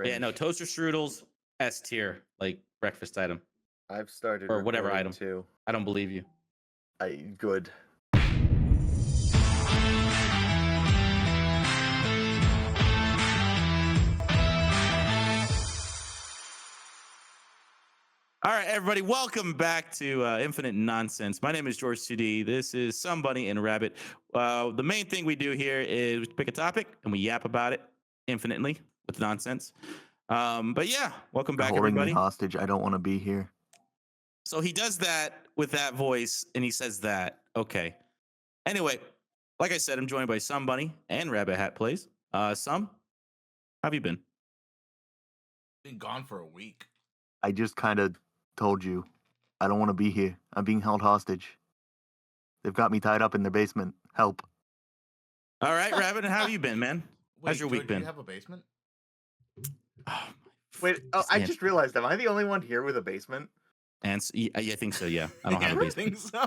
Yeah, no, toaster strudels, S tier, like breakfast item I've started or whatever recording item. too. I don't believe you. Good. All right, everybody, welcome back to Infinite Nonsense. My name is George 2D. This is Somebunny and Rabbit. The main thing we do here is we pick a topic and we yap about it infinitely with nonsense. But yeah, welcome You're back, holding me everybody. hostage. I don't want to be here. So he does that with that voice and he says that. Okay. Anyway, like I said, I'm joined by Somebunny and Rabbit Hat Plays. Some, how have you been? Been gone for a week. I just kind of told you I don't want to be here. I'm being held hostage. They've got me tied up in their basement. Help. All right, Rabbit, how have you been, man? Wait, How's your week George, been? Do you have a basement? Oh, Wait, I just realized, am I the only one here with a basement? And I think so. Yeah, I don't have a I basement. think so.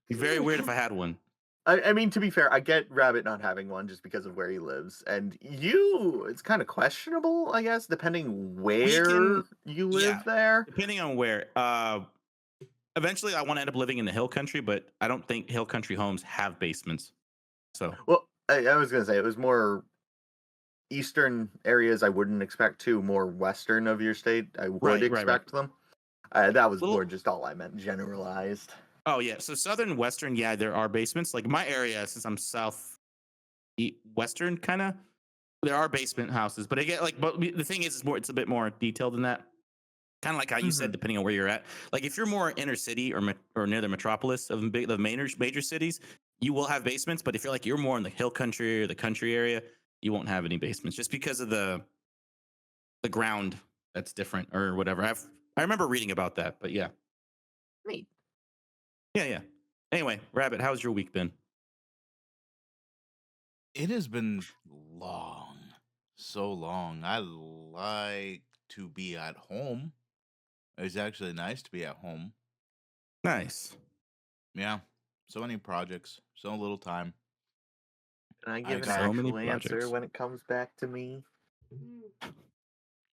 Be very weird if I had one. I mean, to be fair, I get Rabbit not having one just because of where he lives. And it's kind of questionable, I guess, depending where you live there. Depending on where. Eventually, I want to end up living in the hill country, but I don't think hill country homes have basements. So, Well, I was going to say, it was more eastern areas I wouldn't expect to, more western of your state I would expect them. That was more just all I meant, generalized. Oh, yeah. So southern and western, yeah, there are basements. Like my area, since I'm south western, kind of, there are basement houses. But again, but the thing is, it's a bit more detailed than that. Kind of like how you said, depending on where you're at. Like if you're more inner city or near the metropolis of the major cities, you will have basements. But if you're more in the hill country or the country area, you won't have any basements just because of the ground that's different or whatever. I remember reading about that, but yeah. Neat. Yeah. Anyway, Rabbit, how's your week been? It has been long. So long. I like to be at home. It's actually nice to be at home. Nice. Yeah. So many projects. So little time. Can I give an so many actual answer projects. when it comes back to me?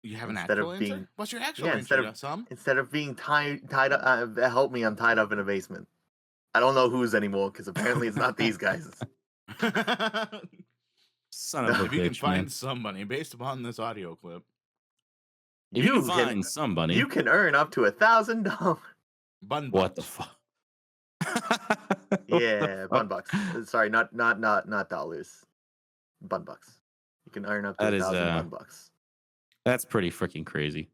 You have an Instead actual of answer? being- What's your actual Yeah, answer, Sam? instead of being tied up, help me, I'm tied up in a basement. I don't know whose anymore because apparently it's not these guys. Son of a If you can bitch, find man. somebody based upon this audio clip, If you can find somebody, you can earn up to $1,000. bun what the bucks. fuck? Yeah, bun bucks. Sorry, not dollars. Bun bucks. You can earn up to That is, 1,000 bun bucks. That's pretty freaking crazy.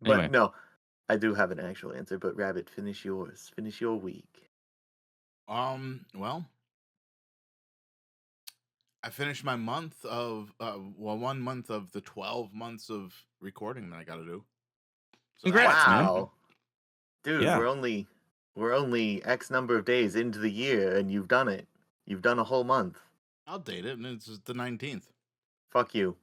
But Anyway. no, I do have an actual answer. But Rabbit, finish yours. Finish your week. Well, I finished my month of 1 month of the 12 months of recording that I got to do. So Congrats, man. Wow, dude, Yeah. we're only X number of days into the year, and you've done it. You've done a whole month. I'll date it, and it's the 19th. Fuck you.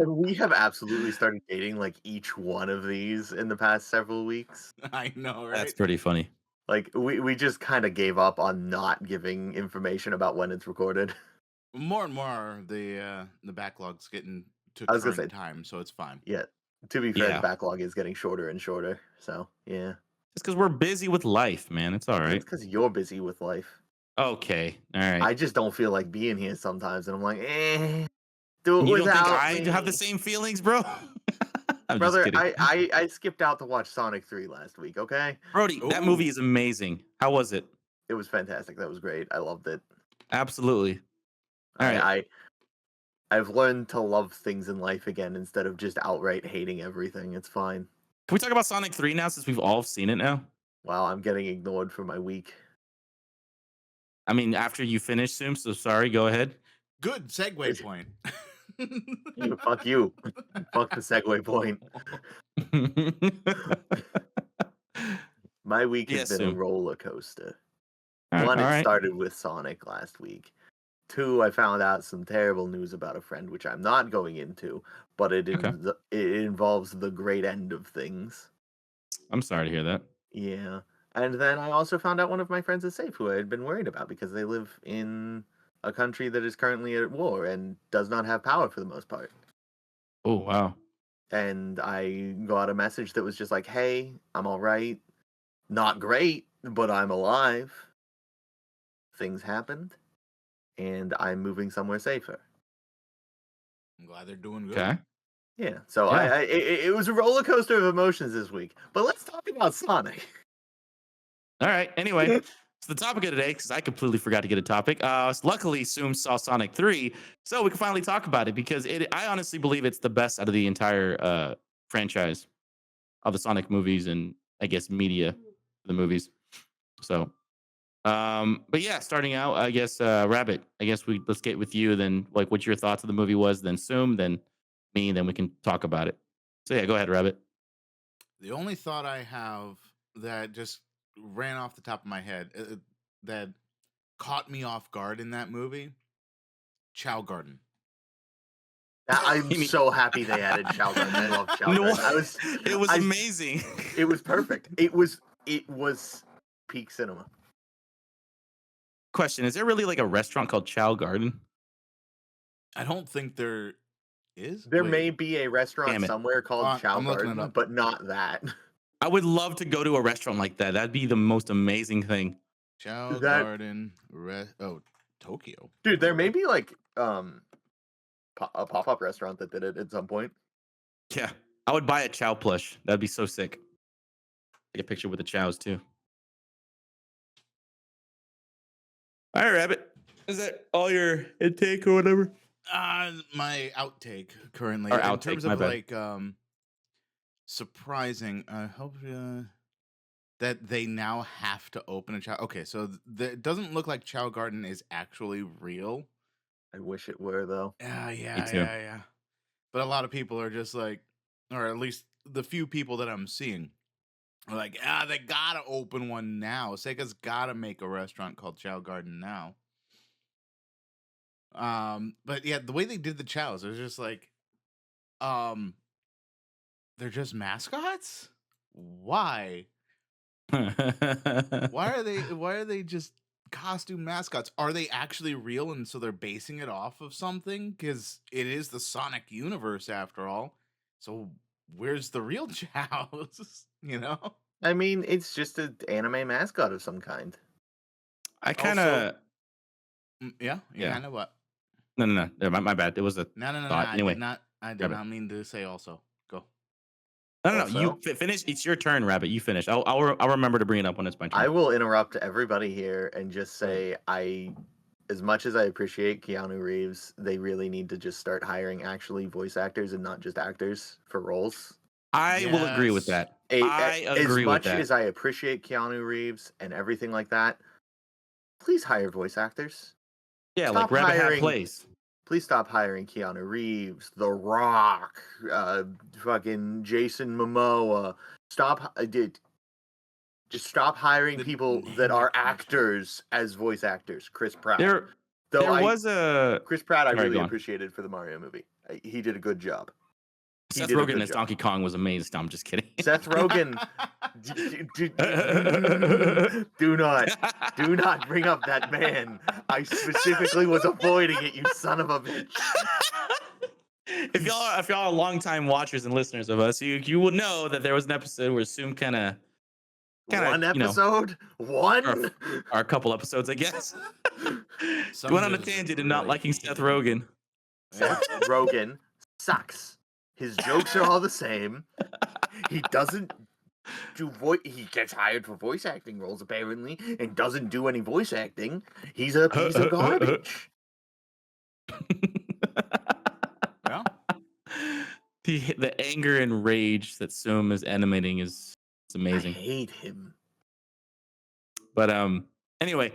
We have absolutely started dating like each one of these in the past several weeks. I know, right? That's pretty funny. Like we just kind of gave up on not giving information about when it's recorded. More and more, the backlog's getting to I was gonna current say- time, so it's fine. Yeah. To be fair, Yeah. the backlog is getting shorter and shorter. So yeah. It's because we're busy with life, man. It's all right. It's because you're busy with life. Okay. All right. I just don't feel like being here sometimes, and I'm like, do it You don't think without I me. have the same feelings, bro? I'm Brother, just kidding. I skipped out to watch Sonic 3 last week, okay? Brody, that Ooh. movie is amazing. How was it? It was fantastic. That was great. I loved it. Absolutely. All right. I've learned to love things in life again instead of just outright hating everything. It's fine. Can we talk about Sonic 3 now since we've all seen it now? Wow, I'm getting ignored for my week. I mean, after you finish, Soom, so sorry. Go ahead. Good segue point. Fuck you. Fuck the segue point. My week has Yes, been a Soom. roller coaster. All One, it right. started with Sonic last week. Two, I found out some terrible news about a friend, which I'm not going into, but it involves the great end of things. I'm sorry to hear that. Yeah. And then I also found out one of my friends is safe, who I had been worried about because they live in a country that is currently at war and does not have power for the most part. Oh wow. And I got a message that was just like, "Hey, I'm all right. Not great, but I'm alive. Things happened, and I'm moving somewhere safer." I'm glad they're doing good. Okay. Yeah. So Yeah. it was a roller coaster of emotions this week. But let's talk about Sonic. All right. Anyway, so the topic of today, because I completely forgot to get a topic. Luckily, Zoom saw Sonic 3, so we can finally talk about it because I honestly believe it's the best out of the entire franchise of the Sonic movies and I guess media for the movies. So, but yeah, starting out, I guess Rabbit. I guess let's get with you. Then, like, what your thoughts of the movie was. Then Zoom. Then me. Then we can talk about it. So yeah, go ahead, Rabbit. The only thought I have that just ran off the top of my head that caught me off guard in that movie, Chow Garden. I'm You mean- so happy they added Chow Garden. I love Chow No, Garden. it was I- amazing. It was perfect. It was peak cinema. Question: is there really like a restaurant called Chow Garden? I don't think there is. There Wait, may be a restaurant Damn it. somewhere called Chow I'm looking it Garden, up. but not that. I would love to go to a restaurant like that. That'd be the most amazing thing. Chow That- Garden, Tokyo. Dude, there may be like a pop-up restaurant that did it at some point. Yeah, I would buy a Chow plush. That'd be so sick. Take a picture with the Chows too. All right, Rabbit. Is that all your intake or whatever? My outtake currently Or in outtake, terms my of bad. like surprising. I hope that they now have to open a Chow. Okay, so it doesn't look like Chow Garden is actually real. I wish it were though. Yeah, too. yeah. But a lot of people are just like, or at least the few people that I'm seeing are like, they gotta open one now. Sega's gotta make a restaurant called Chow Garden now. But yeah, the way they did the chows, it was just like, they're just mascots. Why? Why are they just costume mascots? Are they actually real and so they're basing it off of something? Because it is the Sonic universe after all. So where's the real chows? You know? I mean, it's just an anime mascot of some kind. I kind of. Yeah. Yeah. Kind of what? No. My bad. It was a No. thought. Anyway, I did Grab it. not mean to say also. Go. no. Also? You finish. It's your turn, Rabbit. You finish. I'll remember to bring it up when it's my turn. I will interrupt everybody here and just say as much as I appreciate Keanu Reeves, they really need to just start hiring actually voice actors and not just actors for roles. I will agree with Yes. that. I agree as with much that. as I appreciate Keanu Reeves and everything like that, please hire voice actors. Yeah, Stop like Rabbit Hat hiring- Plays. Please stop hiring Keanu Reeves, The Rock, fucking Jason Momoa. Just stop hiring The people name that are recognition. actors as voice actors. Chris Pratt. There was a Chris Pratt I Sorry, really go on. appreciated for the Mario movie. He did a good job. He Seth did a Rogen good as job. Donkey Kong was amazing. No, I'm just kidding. Seth Rogen. Do not bring up that man. I specifically was avoiding it, you son of a bitch. If y'all are longtime watchers and listeners of us, you will know that there was an episode where Zoom kind of One you know, episode? One? or a couple episodes, I guess. Some Going on a just tangent and not really liking Seth hate him. Rogen. Seth Rogen sucks. His jokes are all the same. He doesn't do voice. He gets hired for voice acting roles apparently, and doesn't do any voice acting. He's a piece of garbage. Yeah. The anger and rage that Zoom is animating is amazing. I hate him. But anyway,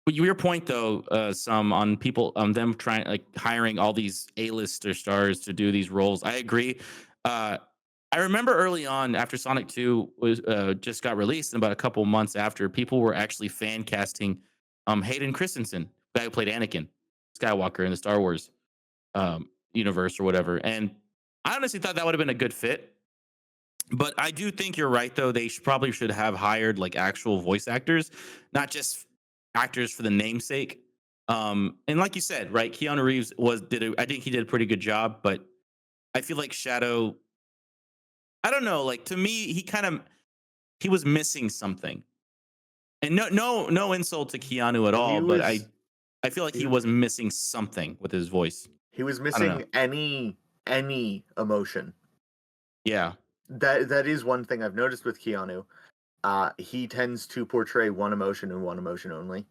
your point though, some on people them trying like hiring all these A-lister stars to do these roles. I agree. I remember early on after Sonic 2 was just got released, and about a couple months after, people were actually fan casting Hayden Christensen, the guy who played Anakin Skywalker in the Star Wars universe or whatever. And I honestly thought that would have been a good fit. But I do think you're right, though. They probably should have hired like actual voice actors, not just actors for the namesake. And like you said, right, Keanu Reeves I think he did a pretty good job, but I feel like Shadow, I don't know, like to me, he was missing something. And no insult to Keanu at He all, but was I feel like he he, was missing something with his voice. he was I don't know. missing any emotion. Yeah. That is one thing I've noticed with Keanu. He tends to portray one emotion and one emotion only.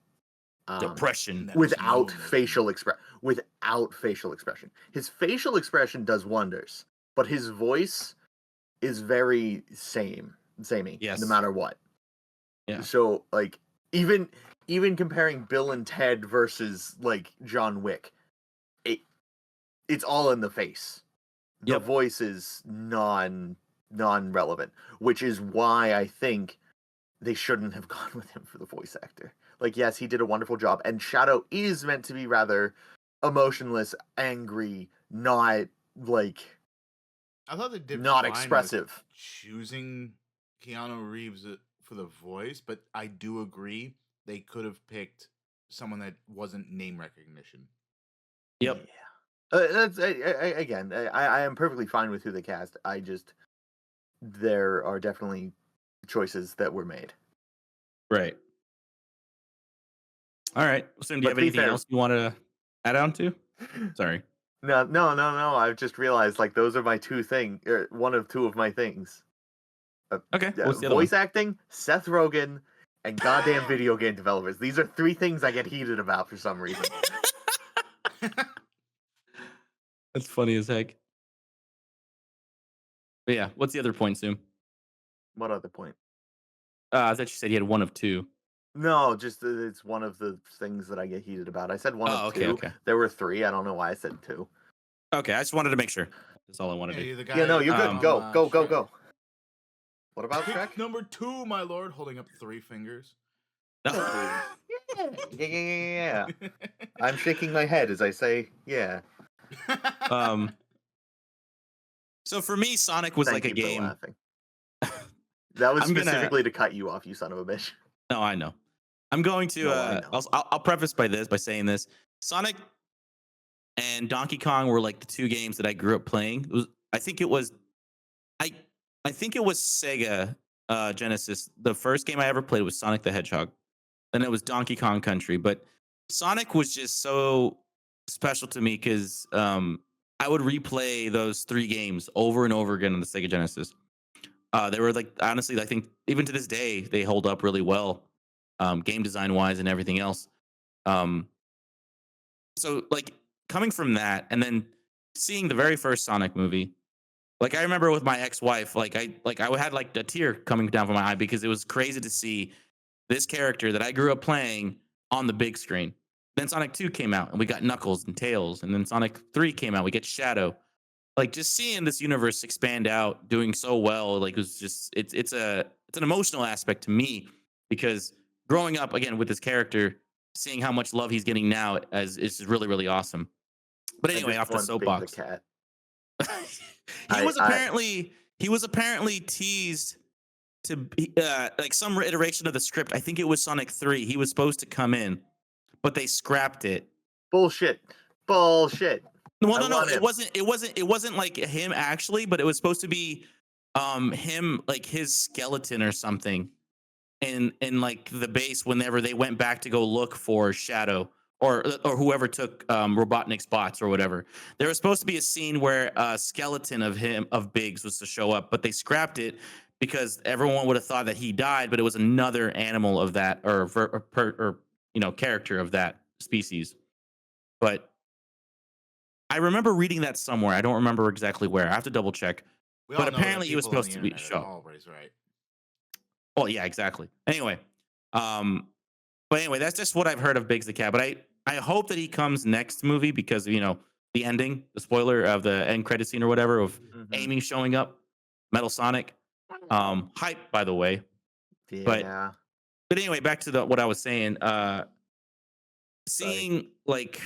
Depression. That is no Without facial expression. His facial expression does wonders, but his voice is very samey, no Yes. matter what. Yeah. So like even comparing Bill and Ted versus like John Wick, it's all in the face. The Yep. voice is non-relevant, which is why I think they shouldn't have gone with him for the voice actor. Like, yes, he did a wonderful job, and Shadow is meant to be rather emotionless, angry, not like I thought they did not fine with expressive. choosing Keanu Reeves for the voice, but I do agree they could have picked someone that wasn't name recognition. Yep. Yeah. That's again. I am perfectly fine with who they cast. There are definitely choices that were made. Right. All right. So, do you But have to be anything fair- else you want to add on to? Sorry. No. I've just realized like those are my one of two of my things. Okay. What's the other Voice one? acting, Seth Rogen, and goddamn video game developers. These are three things I get heated about for some reason. That's funny as heck. But yeah, what's the other point, Zoom? What other point? I thought you said you had one of two. No, just it's one of the things that I get heated about. I said one Oh, of okay, two. okay. There were three. I don't know why I said two. Okay, I just wanted to make sure. That's all I wanted Yeah, to you're do. the guy. Yeah, no, you're good. Um, Go. Shrek. What about Pick Shrek? number 2, my lord, holding up 3 fingers. Yeah. I'm shaking my head as I say, yeah. um. So for me, Sonic was Thank like a you for game. laughing. That was I'm gonna- specifically to cut you off, you son of a bitch. No, I know. I'm going to. No, I know. I'll preface by saying this: Sonic and Donkey Kong were like the two games that I grew up playing. I think it was. I think it was Sega Genesis. The first game I ever played was Sonic the Hedgehog. Then it was Donkey Kong Country. But Sonic was just so special to me because I would replay those three games over and over again on the Sega Genesis. They were like, honestly, I think even to this day, they hold up really well, game design wise and everything else. Um, so like coming from that and then seeing the very first Sonic movie, like I remember with my ex-wife, I had like a tear coming down from my eye because it was crazy to see this character that I grew up playing on the big screen. Then Sonic 2 came out and we got Knuckles and Tails, and then Sonic 3 came out, we get Shadow. Like just seeing this universe expand out, doing so well, like it was just it's an emotional aspect to me because growing up again with this character, seeing how much love he's getting now as is really really awesome. But I anyway, just off the want to be the soapbox. cat. He was apparently teased to be like some iteration of the script. I think it was Sonic 3. He was supposed to come in, but they scrapped it. Bullshit. Well, I no, want him. it wasn't like him actually, but it was supposed to be him like his skeleton or something in like the base whenever they went back to go look for Shadow or whoever took Robotnik's bots or whatever. There was supposed to be a scene where a skeleton of Biggs was to show up, but they scrapped it because everyone would have thought that he died, but it was another animal of that or character of that species. But I remember reading that somewhere. I don't remember exactly where. I have to double check. We But all know apparently that he was people on supposed the to be internet show. are always right. Well, yeah, exactly. Anyway, but anyway, that's just what I've heard of Biggs the Cat. But I hope that he comes next movie because the ending, the spoiler of the end credit scene or whatever of Mhm. Amy showing up, Metal Sonic. Hype, by the way. Yeah. But anyway, back to what I was saying. Sorry. Seeing like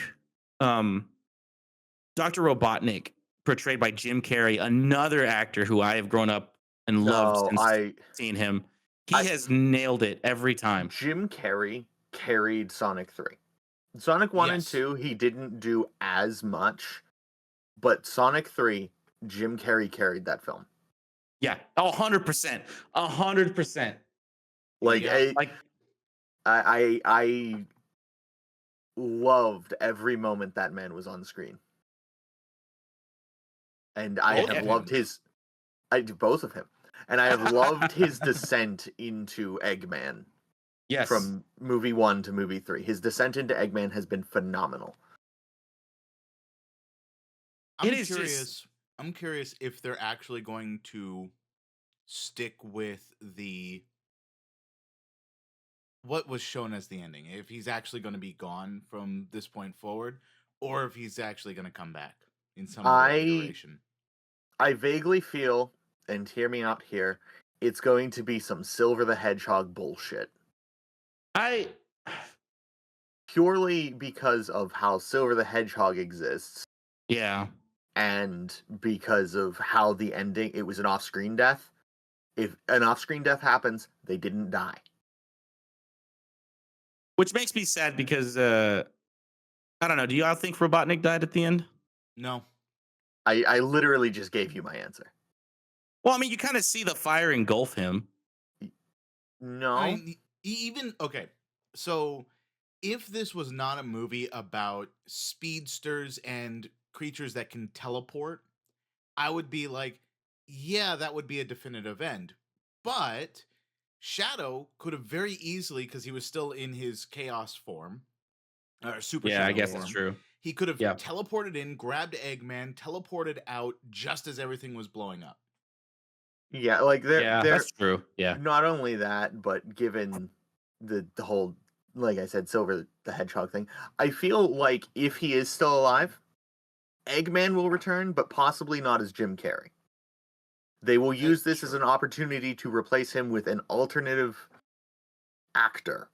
Dr. Robotnik portrayed by Jim Carrey, another actor who I have grown up and loved No, since seeing him. He I has nailed it every time. Jim Carrey carried Sonic 3. Sonic 1 and Yes. 2, he didn't do as much, but Sonic 3, Jim Carrey carried that film. Yeah, 100%, 100%. Like Yeah. Like, I loved every moment that man was on screen. And I Both have of loved him. his I do both of him. And I have loved his descent into Eggman yes, from movie 1 to movie 3. His descent into Eggman has been phenomenal. it I'm is just curious. I'm curious if they're actually going to stick with the what was shown as the ending. If he's actually going to be gone from this point forward, or if he's actually going to come back in some other I iteration. I vaguely feel, and hear me out here, it's going to be some Silver the Hedgehog bullshit. I Purely because of how Silver the Hedgehog exists, yeah. and because of how the ending, it was an off-screen death. If an off-screen death happens, they didn't die. Which makes me sad because I don't know. Do y'all think Robotnik died at the end? No. I literally just gave you my answer. Well, I mean, you kind of see the fire engulf him. No. I mean, even okay. So, if this was not a movie about speedsters and creatures that can teleport, I would be like, yeah, that would be a definitive end. But Shadow could have very easily, because he was still in his chaos form, or super Yeah, I shadow guess that's form, true. he could have Yeah. teleported in, grabbed Eggman, teleported out just as everything was blowing up. Yeah, like Yeah, they're that's true. Yeah. not only that, but given the whole, like I said, Silver the Hedgehog thing, I feel like if he is still alive, Eggman will return, but possibly not as Jim Carrey. They will use this as True. an opportunity to replace him with an alternative actor.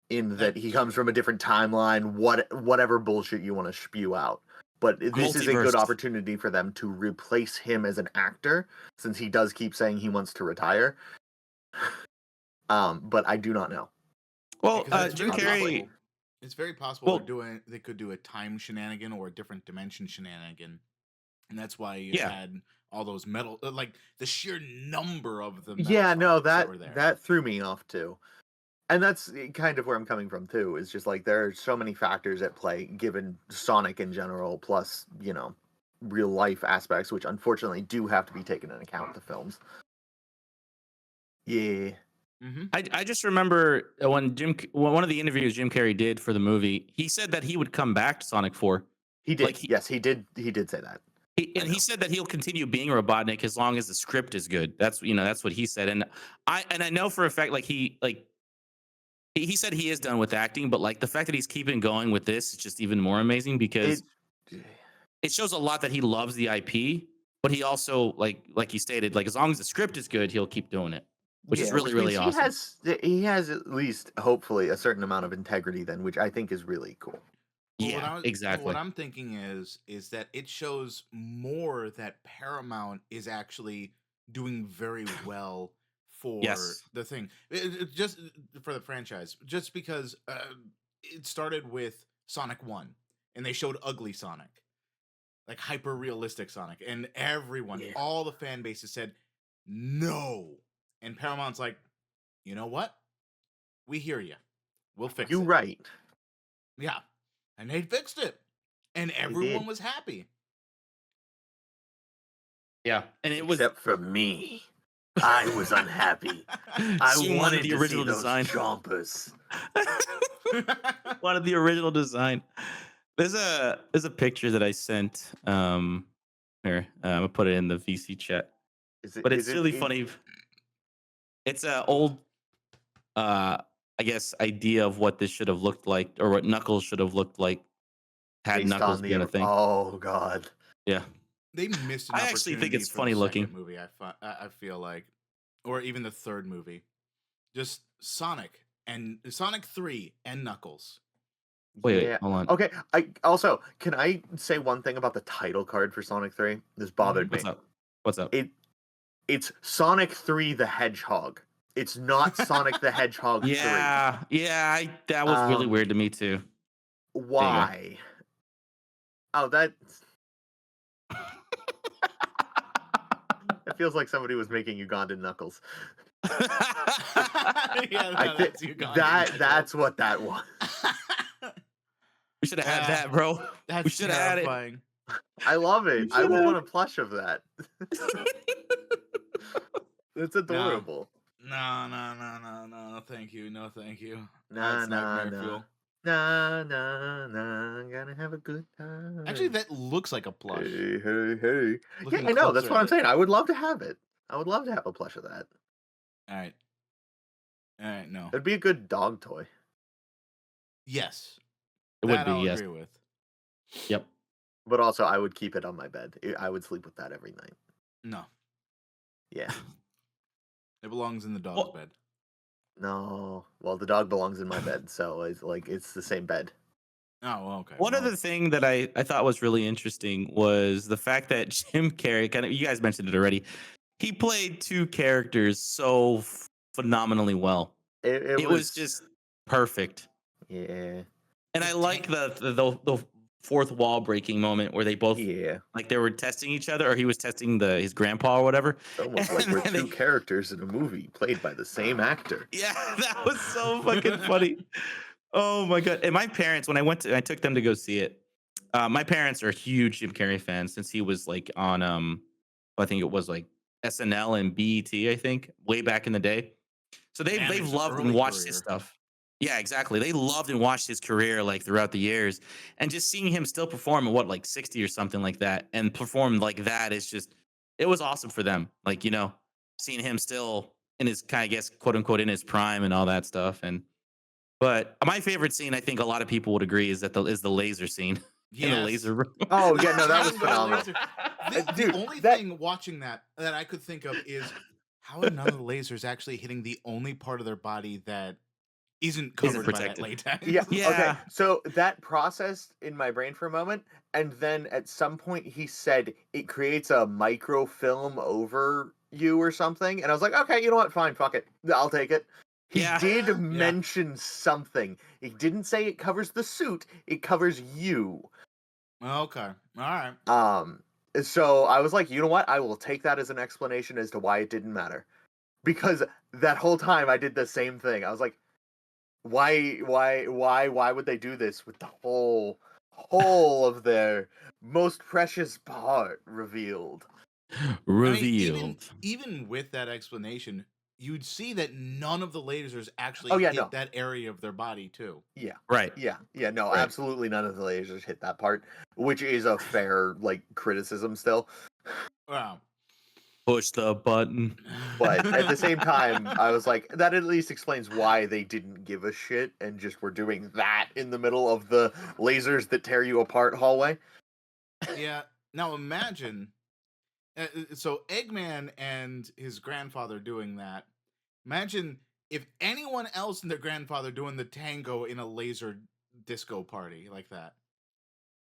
In that he comes from a different timeline, whatever bullshit you want to spew out. But this is a good Multiverse. opportunity for them to replace him as an actor, since he does keep saying he wants to retire. But I do not know. Well, Because it's Jim very Carrey. possible. It's very possible Well, they could do a time shenanigan or a different dimension shenanigan, and that's why you yeah. had all those metal, like the sheer number of the metal Yeah, no, Sonics that that were there. that threw me off too. And that's kind of where I'm coming from too. Is just like there are so many factors at play, given Sonic in general, plus real life aspects, which unfortunately do have to be taken into account in the films. Yeah. Mm-hmm. I just remember when one of the interviews Jim Carrey did for the movie, he said that he would come back to Sonic 4. He did. Like Yes, he did. He did say that. and he said that he'll continue being Robotnik as long as the script is good. That's what he said. And I know for a fact he said he is done with acting, but like the fact that he's keeping going with this is just even more amazing because It. it shows a lot that he loves the IP, but he also like you stated, like as long as the script is good, he'll keep doing it, which is Yeah, really which means really awesome. he has at least hopefully a certain amount of integrity then, which I think is really cool. Well, Yeah, what exactly. I'm thinking is that it shows more that Paramount is actually doing very well for Yes. the thing. Just for the franchise, just because it started with Sonic 1 and they showed ugly Sonic, like hyper realistic Sonic, and everyone, Yeah. all the fan bases said no. And Paramount's like, you know what? We hear you. We'll fix You're it. right. Yeah. And they fixed it. And They everyone did. was happy. Yeah, and it was Except for me. I was unhappy. I Soon wanted wanted the to see original those design. chompers. Wanted the original design. There's a picture that I sent. Here, I'm gonna put it in the VC chat. Is it But is it's it really in, funny. It's a old, I guess, idea of what this should have looked like, or what Knuckles should have looked like had based Knuckles on been a the thing. oh god. Yeah, They missed an I actually think opportunity it's for the funny second looking. movie, I feel like. Or even the third movie. Just Sonic and Sonic 3 and Knuckles. Wait, Yeah. hold on. Okay. I also can I say one thing about the title card for Sonic 3? This bothered What's me. up? What's up? It It's Sonic 3 the Hedgehog. It's not Sonic the Hedgehog 3. Yeah, that was really weird to me too. Why? Oh, that it feels like somebody was making Ugandan knuckles. Yeah, no, I that's think Ugandan. that's what that was. We should have had Yeah, that, bro. We That's should have had it. terrifying. I love it. I should would have. want a plush of that. It's adorable. No, thank you. No, thank you. Nah, That's nah, nightmare nah. fuel. Nah, gonna have a good time. Actually, that looks like a plush. Hey. Yeah, Looking I know. That's closer what at I'm it. saying. I would love to have it. I would love to have a plush of that. All right, no. It'd be a good dog toy. Yes, It would that be, I'll yes. agree with. Yep. But also, I would keep it on my bed. I would sleep with that every night. No, Yeah. it belongs in the dog's Well- bed. No. Well, the dog belongs in my bed, so it's the same bed. Oh, well, okay. One well, other thing that I thought was really interesting was the fact that Jim Carrey, kind of, you guys mentioned it already, he played two characters so phenomenally well. It was just perfect. Yeah. And I like the fourth wall breaking moment where they both Yeah. like they were testing each other, or he was testing his grandpa or whatever. It's almost like And we're then two characters in a movie played by the same actor. Yeah, that was so fucking funny. Oh my god! And my parents, when I took them to go see it. My parents are huge Jim Carrey fans since he was like on I think it was like SNL and BET, I think, way back in the day. So Man, they've his loved and early watched career. his stuff. Yeah, exactly. They loved and watched his career like throughout the years, and just seeing him still perform at what, like 60 or something like that, and perform like that is just, it was awesome for them. Like, seeing him still in his kind of, guess, quote unquote, in his prime and all that stuff. But my favorite scene, I think a lot of people would agree, is the laser scene in the Yes. laser room. Oh yeah, no, that was The phenomenal. laser- The Dude, only that- thing watching that I could think of is how are none of the lasers actually hitting the only part of their body that isn't covered by that protected. latex? Yeah. Okay. Yeah. So that processed in my brain for a moment, and then at some point he said it creates a microfilm over you or something, and I was like, okay, you know what? Fine, fuck it, I'll take it. He Yeah. did mention something. He didn't say it covers the suit; it covers you. Okay. All right. So I was like, you know what? I will take that as an explanation as to why it didn't matter, because that whole time I did the same thing. I was like, why would they do this with the whole of their most precious part revealed? Revealed. I mean, even with that explanation, you'd see that none of the lasers actually Oh, yeah, hit no. that area of their body too. Yeah. Right. Yeah, no, Right. absolutely none of the lasers hit that part, which is a fair criticism still. Wow. Push the button. But at the same time, I was like, that at least explains why they didn't give a shit and just were doing that in the middle of the lasers that tear you apart hallway. Yeah. Now imagine. So Eggman and his grandfather doing that. Imagine if anyone else and their grandfather doing the tango in a laser disco party like that.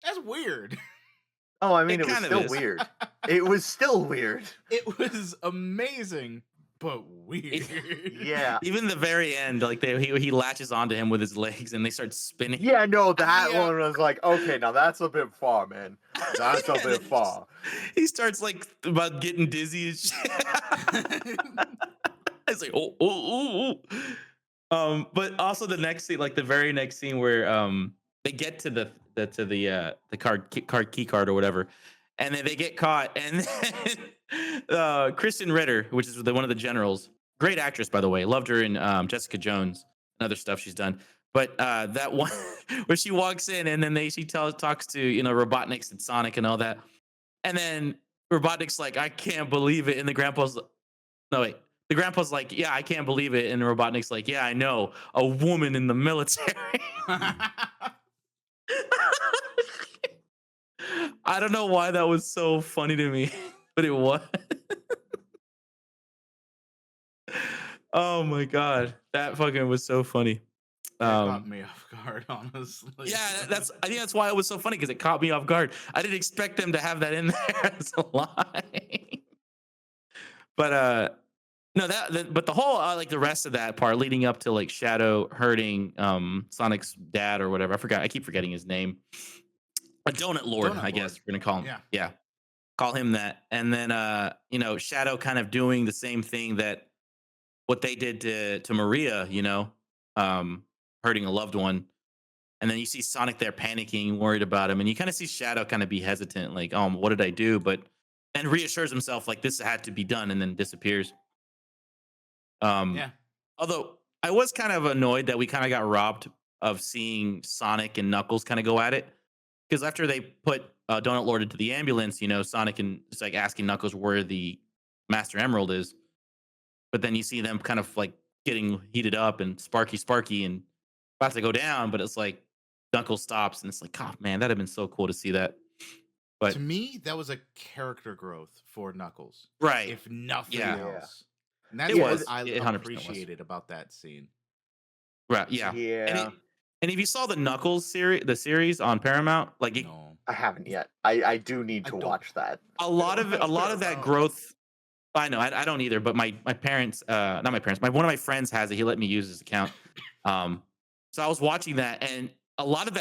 That's weird. Oh, I mean, It it was kind of still is. weird. It was still weird. It was amazing, but weird. Yeah. Even the very end, like he latches onto him with his legs and they start spinning. Yeah, no, that Yeah. one was like, okay, now that's a bit far, man. That's a And bit then far. He starts like about getting dizzy and shit. It's like, oh. But also the next scene, like the very next scene where they get to the key card or whatever, and then they get caught, and then Kristen Ritter, which is one of the generals, great actress by the way, loved her in Jessica Jones and other stuff she's done. But that one where she walks in and then she talks to Robotnik's and Sonic and all that, and then Robotnik's like, I can't believe it, and the grandpa's no wait. The grandpa's like, yeah, I can't believe it. And Robotnik's like, yeah, I know. A woman in the military. I don't know why that was so funny to me, but it was. Oh my God. That fucking was so funny. That caught me off guard, honestly. Yeah, I think that's why it was so funny, because it caught me off guard. I didn't expect them to have that in there as a line. But no, but the whole like the rest of that part leading up to like Shadow hurting Sonic's dad or whatever. I forgot. I keep forgetting his name. A Donut Lord, Donut I Lord. guess we're gonna call him. Yeah. Yeah. Call him that. And then Shadow kind of doing the same thing that what they did to Maria, hurting a loved one. And then you see Sonic there panicking, worried about him, and you kind of see Shadow kind of be hesitant, like, what did I do? But and reassures himself like this had to be done, and then disappears. Um, Yeah. Although I was kind of annoyed that we kind of got robbed of seeing Sonic and Knuckles kind of go at it, because after they put Donut Lord into the ambulance, Sonic and it's like asking Knuckles where the Master Emerald is, but then you see them kind of like getting heated up and Sparky and about to go down, but it's like Knuckles stops and it's like, oh man, that'd have been so cool to see that. To But me, that was a character growth for Knuckles, right, if nothing yeah, Yeah. else. And that's it what was. I It 100% was. appreciated about that scene. Right, yeah, and Yeah. and if you saw the Knuckles series, the series on Paramount, like No, I haven't yet. I do need I to don't. watch that. a I lot don't of have that Paramount. growth. I know I don't either, but my parents, not my parents, one of my friends has it. He let me use his account. Um, so I was watching that, and a lot of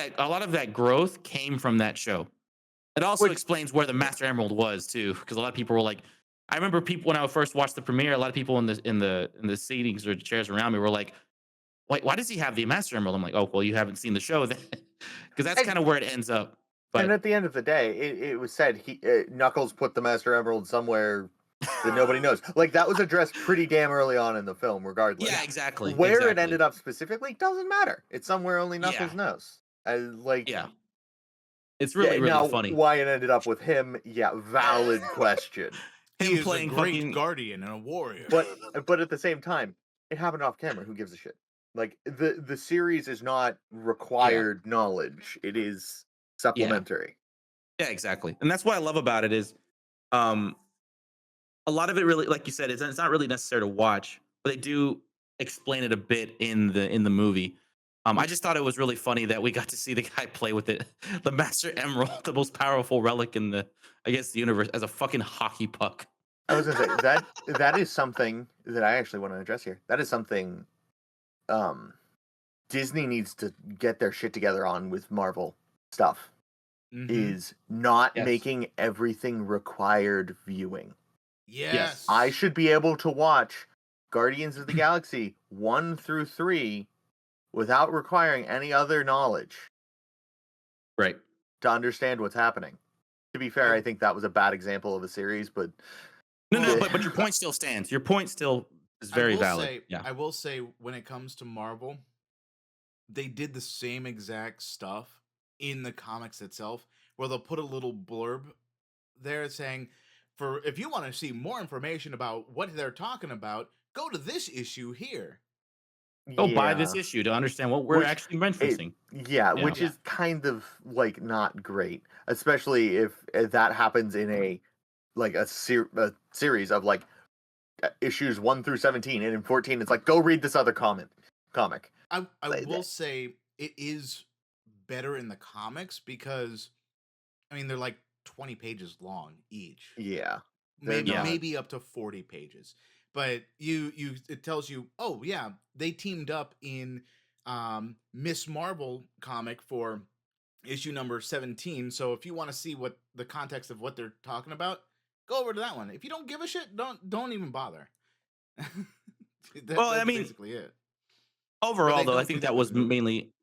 that growth came from that show. It also Which explains where the Master Emerald was too, because a lot of people were like, I remember people when I first watched the premiere, a lot of people in the seatings or the chairs around me were like, "Wait, why does he have the Master Emerald?" I'm like, "Oh, well, you haven't seen the show then," because that's and kind of where it ends up. and But at the end of the day, it was said Knuckles put the Master Emerald somewhere that nobody knows. Like that was addressed pretty damn early on in the film, regardless. yeah, exactly, Where it exactly, ended up specifically doesn't matter. It's somewhere only yeah, Knuckles knows. Like yeah. It's yeah, really now funny. why it ended up with him, yeah, valid question. He Him is a playing great fucking guardian and a warrior. But at the same time, it happened off camera. Who gives a shit? Like the series is not yeah, required knowledge. It is yeah, supplementary. yeah, exactly. And that's what I love about it is, um, a lot of it really, like you said, it's not really necessary to watch, but they do explain it a bit in the movie. I Which just thought it was really funny that we got to see the guy play with it, the Master Emerald, the most powerful relic in I guess, the universe, as a fucking hockey puck. I was gonna say that is something that I actually want to address here. That is something um Disney needs to get their shit together on with Marvel stuff. Mhm. Is not Yes. making everything required viewing. Yes. I Yes. should be able to watch Guardians of the Galaxy 1 through 3 without requiring any other knowledge Right. to understand what's happening. To be fair, I I think that was a bad example of a series, but No, well, but your point still stands. Your point still is I very will valid. say, Yeah. when it comes to Marvel, they did the same exact stuff in the comics itself, where they'll put a little blurb there saying, "For if you want to see more information about what they're talking about, go to this issue here." Go buy this yeah, issue to understand what we're which actually it referencing. yeah, Yeah. which Yeah. is kind of like not great, especially if that happens in a series of like issues 1 through 17, and in 14 it's like go read this other comic. I Like, will say it is better in the comics because I mean they're like 20 pages long each. yeah, they're Maybe Yeah. not. maybe up to 40 pages. But you it tells you, "Oh yeah, they teamed up in Miss Marvel comic for issue number 17. So if you want to see what the context of what they're talking about, go over to that one. If you don't give a shit, don't even bother." Well, I That's mean, basically it. But overall they though, I don't do think that that with was the movie. mainly.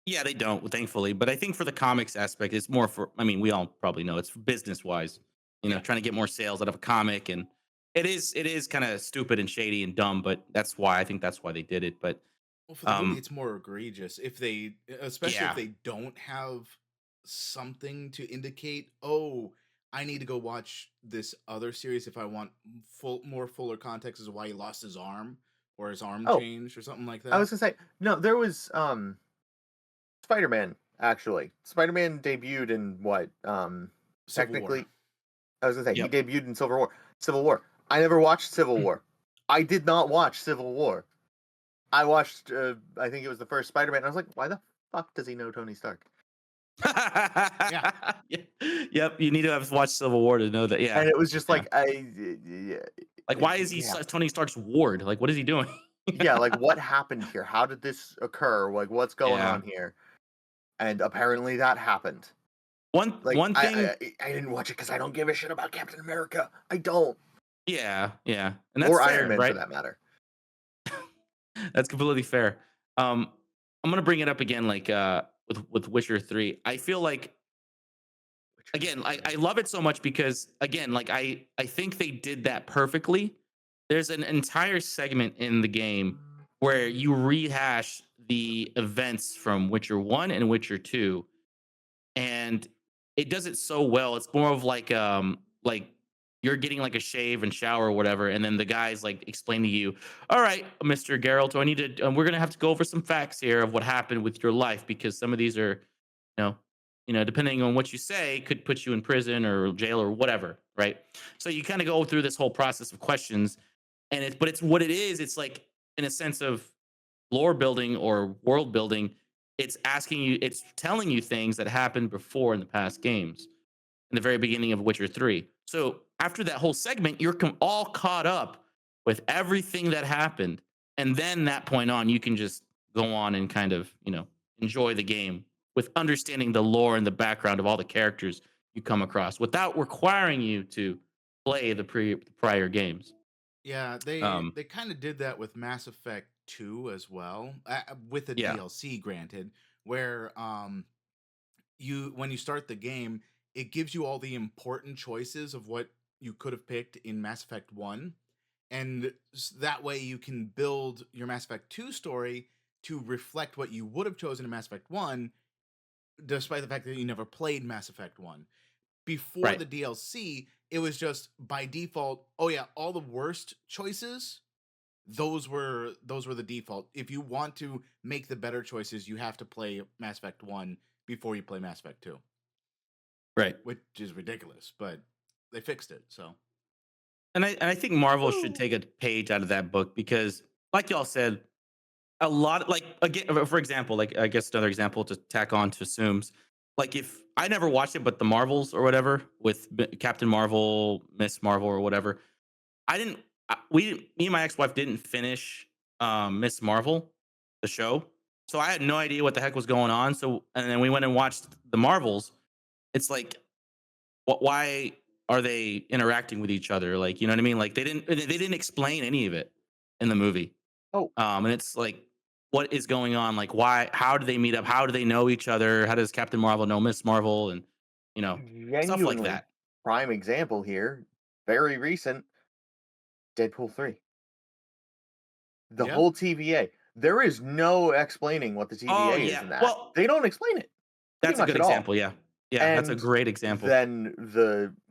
Yeah, they don't, thankfully. But I think for the comics aspect, it's more for, I mean, we all probably know it's business wise, Yeah. trying to get more sales out of a comic. And it is kind of stupid and shady and dumb, but I think that's why they did it. But Well, for the movie, um, it's more egregious if they, especially if yeah, they don't have something to indicate. Oh, I need to go watch this other series if I want more fuller context as to why he lost his arm or his arm Oh, changed or something like I that. was gonna say no. There was Spider-Man actually. Spider-Man debuted in what Civil War. technically I was gonna say he yep. debuted in Civil War. Civil War. I never watched Civil Mm. War. I did not watch Civil War. I watched. I think it was the first Spider-Man. I was like, why the fuck does he know Tony Stark? Yeah. Yep. You need to have watched Civil War to know that. Yeah. And it was just Yeah. like Like, why is he yeah. Tony Stark's ward? Like, what is he doing? Yeah, like what happened here? How did this occur? Like what's going Yeah. on here? And apparently that happened. One Like one thing. I didn't watch it because I don't give a shit about Captain America. I don't. Yeah. Yeah. And that's Or Iron fair, Man for right? that matter. That's completely fair. I'm gonna bring it up again, like with Witcher 3. I feel like again, I love it so much because again, like I think they did that perfectly. There's an entire segment in the game where you rehash the events from Witcher 1 and Witcher 2, and it does it so well. It's more of like you're getting like a shave and shower or whatever, and then the guy's like explain to you, all right, Mr. Geralt, I need to we're gonna have to go over some facts here of what happened with your life because some of these are, you know, depending on what you say, could put you in prison or jail or whatever, right? So you kind of go through this whole process of questions, and it's what it is. It's like in a sense of lore building or world building, it's telling you things that happened before in the past games, in the very beginning of Witcher 3. So after that whole segment, you're all caught up with everything that happened. And then that point on, you can just go on and kind of, enjoy the game with understanding the lore and the background of all the characters you come across without requiring you to play the prior games. Yeah, they Um, they kind of did that with Mass Effect 2 as well, with a yeah, DLC granted, where you when you start the game, it gives you all the important choices of what you could have picked in Mass Effect 1, and that way you can build your Mass Effect 2 story to reflect what you would have chosen in Mass Effect 1, despite the fact that you never played Mass Effect 1. Before right. the DLC, it was just by default, oh yeah, all the worst choices, those were the default. If you want to make the better choices, you have to play Mass Effect 1 before you play Mass Effect 2, Right. which is ridiculous, but they fixed it. So, And I think Marvel should take a page out of that book because, like y'all said, a lot like again, for example, like I guess another example to tack on to Assumes, like if I never watched it, but the Marvels or whatever with Captain Marvel, Miss Marvel or whatever, I didn't. Me and my ex-wife didn't finish Miss Marvel, the show, so I had no idea what the heck was going on. So and then we went and watched the Marvels. It's like why are they interacting with each other? Like, you know what I mean? Like they didn't explain any of it in the movie. Oh, And it's like, what is going on? Like, why? How do they meet up? How do they know each other? How does Captain Marvel know Miss Marvel? And you know, stuff like genuinely that. prime example here. Very recent Deadpool 3. The yeah. whole TVA. There is no explaining what the Oh TVA is yeah. in that. Well, They don't explain it pretty that's a much good at all. example. Yeah, yeah, that's a And great example. then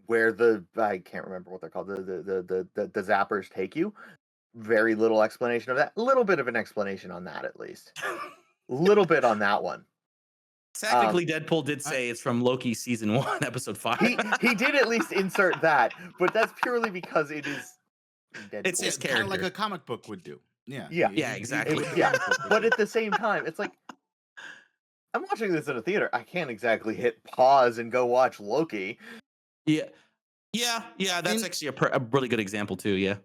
I can't remember what they're called, the zappers take you. Very little explanation of that. A little bit of an explanation on that at least. Little bit on that one. Um Technically, Deadpool did I, say it's from Loki season 1, episode 5. he did at least insert that, but that's purely because it is It's yeah, his Deadpool. kind of like character. a comic book would do. Yeah, Yeah. Yeah, he exactly. did what the Yeah. comic book would But do. at the same time, it's like I'm watching this in a theater. I can't exactly hit pause and go watch Loki. Yeah, yeah. That's And actually a really good example too. Yeah.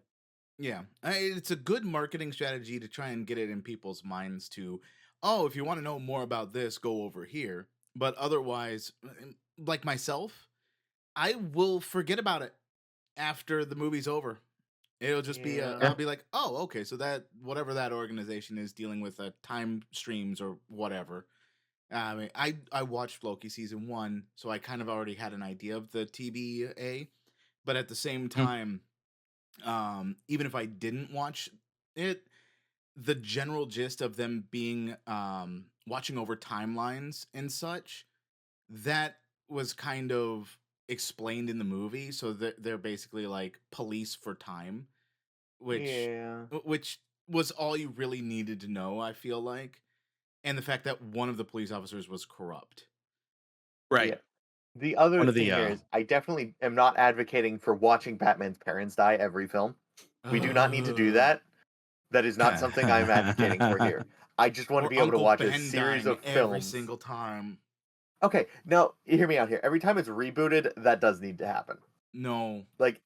yeah, it's a good marketing strategy to try and get it in people's minds to, oh, if you want to know more about this, go over here. But otherwise, like myself, I will forget about it after the movie's over. It'll just be Yeah. Yeah. I'll be like, oh, okay, so that whatever that organization is dealing with time streams or whatever. I mean, I watched Loki season 1, so I kind of already had an idea of the TBA, but at the same Mm. time, even if I didn't watch it, the general gist of them being watching over timelines and such, that was kind of explained in the movie. So they're basically like police for time, which Yeah. which was all you really needed to know, I feel like. And the fact that one of the police officers was corrupt. Right. Yeah. The other One of the thing here is I definitely am not advocating for watching Batman's parents die every film. We do not need to do Ugh. that. That is not something I'm advocating for here. I just want to Or be able to Uncle watch a Ben series dying of every films. single time. Okay, now hear me out here. Every time it's rebooted, that does need to happen. No. Like,